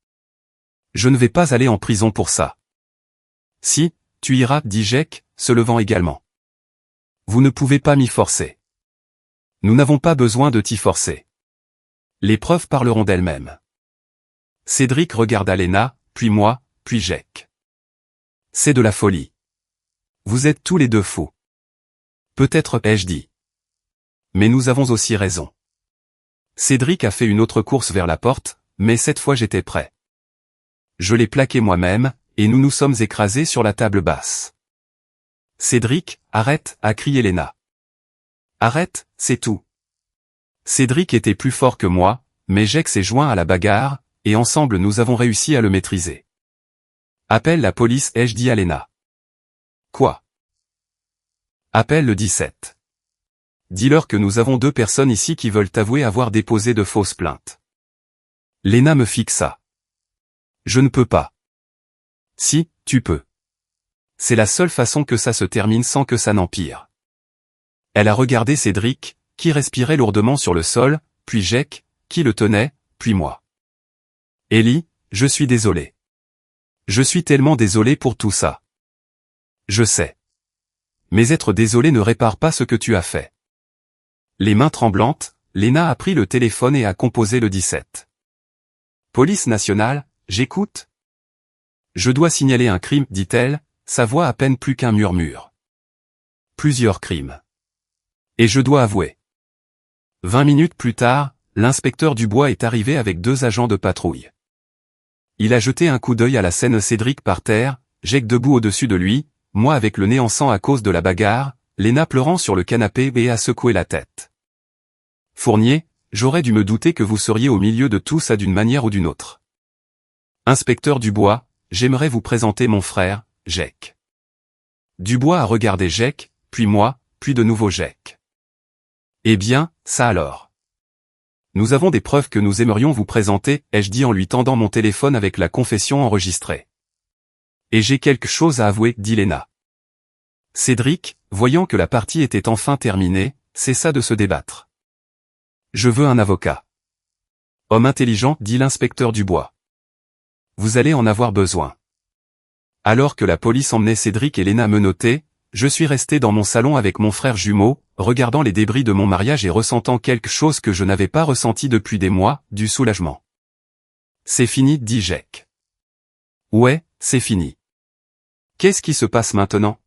Je ne vais pas aller en prison pour ça. Si, tu iras, dit Jake, se levant également. Vous ne pouvez pas m'y forcer. Nous n'avons pas besoin de t'y forcer. Les preuves parleront d'elles-mêmes. Cédric regarda Lena, puis moi, puis Jake. C'est de la folie. Vous êtes tous les deux fous. Peut-être, ai-je dit. Mais nous avons aussi raison. Cédric a fait une autre course vers la porte, mais cette fois j'étais prêt. Je l'ai plaqué moi-même, et nous nous sommes écrasés sur la table basse. Cédric, arrête, a crié Lena. Arrête, c'est tout. Cédric était plus fort que moi, mais Jake s'est joint à la bagarre, et ensemble nous avons réussi à le maîtriser. Appelle la police, ai-je dit à Lena. Quoi? Appelle le 17. Dis-leur que nous avons deux personnes ici qui veulent avouer avoir déposé de fausses plaintes. Lena me fixa. Je ne peux pas. Si, tu peux. C'est la seule façon que ça se termine sans que ça n'empire. Elle a regardé Cédric, qui respirait lourdement sur le sol, puis Jake, qui le tenait, puis moi. Ellie, je suis désolé. Je suis tellement désolé pour tout ça. Je sais. Mais être désolé ne répare pas ce que tu as fait. Les mains tremblantes, Lena a pris le téléphone et a composé le 17. Police nationale, j'écoute. Je dois signaler un crime, dit-elle, sa voix à peine plus qu'un murmure. Plusieurs crimes. Et je dois avouer. 20 minutes plus tard, l'inspecteur Dubois est arrivé avec deux agents de patrouille. Il a jeté un coup d'œil à la scène, Cédric par terre, Jake debout au-dessus de lui, moi avec le nez en sang à cause de la bagarre, Lena pleurant sur le canapé et à secouer la tête. Fournier, j'aurais dû me douter que vous seriez au milieu de tout ça d'une manière ou d'une autre. Inspecteur Dubois, j'aimerais vous présenter mon frère, Jake. Dubois a regardé Jake, puis moi, puis de nouveau Jake. Eh bien, ça alors. Nous avons des preuves que nous aimerions vous présenter, ai-je dit en lui tendant mon téléphone avec la confession enregistrée. Et j'ai quelque chose à avouer, dit Lena. Cédric, voyant que la partie était enfin terminée, cessa de se débattre. Je veux un avocat. Homme intelligent, dit l'inspecteur Dubois. Vous allez en avoir besoin. Alors que la police emmenait Cédric et Lena menottés, je suis resté dans mon salon avec mon frère jumeau, regardant les débris de mon mariage et ressentant quelque chose que je n'avais pas ressenti depuis des mois, du soulagement. C'est fini, dit Jake. Ouais, c'est fini. Qu'est-ce qui se passe maintenant?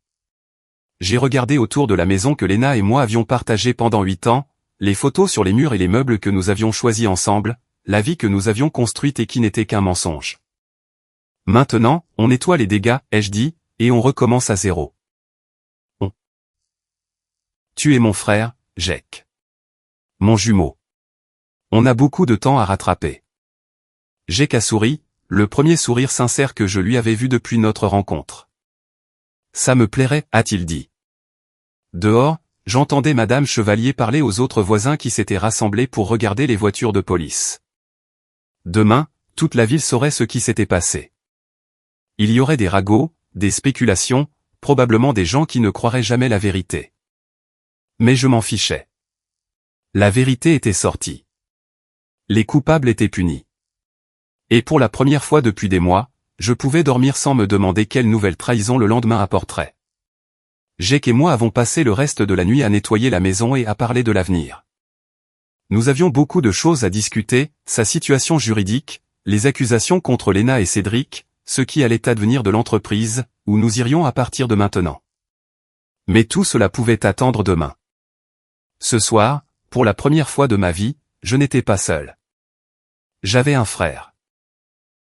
J'ai regardé autour de la maison que Lena et moi avions partagée pendant 8 ans, les photos sur les murs et les meubles que nous avions choisis ensemble, la vie que nous avions construite et qui n'était qu'un mensonge. Maintenant, on nettoie les dégâts, ai-je dit, et on recommence à zéro. Tu es mon frère, Jake. Mon jumeau. On a beaucoup de temps à rattraper. Jake a souri, le premier sourire sincère que je lui avais vu depuis notre rencontre. Ça me plairait, a-t-il dit. Dehors, j'entendais Madame Chevalier parler aux autres voisins qui s'étaient rassemblés pour regarder les voitures de police. Demain, toute la ville saurait ce qui s'était passé. Il y aurait des ragots, des spéculations, probablement des gens qui ne croiraient jamais la vérité. Mais je m'en fichais. La vérité était sortie. Les coupables étaient punis. Et pour la première fois depuis des mois, je pouvais dormir sans me demander quelle nouvelle trahison le lendemain apporterait. Jake et moi avons passé le reste de la nuit à nettoyer la maison et à parler de l'avenir. Nous avions beaucoup de choses à discuter, sa situation juridique, les accusations contre Lena et Cédric, ce qui allait advenir de l'entreprise, où nous irions à partir de maintenant. Mais tout cela pouvait attendre demain. Ce soir, pour la première fois de ma vie, je n'étais pas seul. J'avais un frère.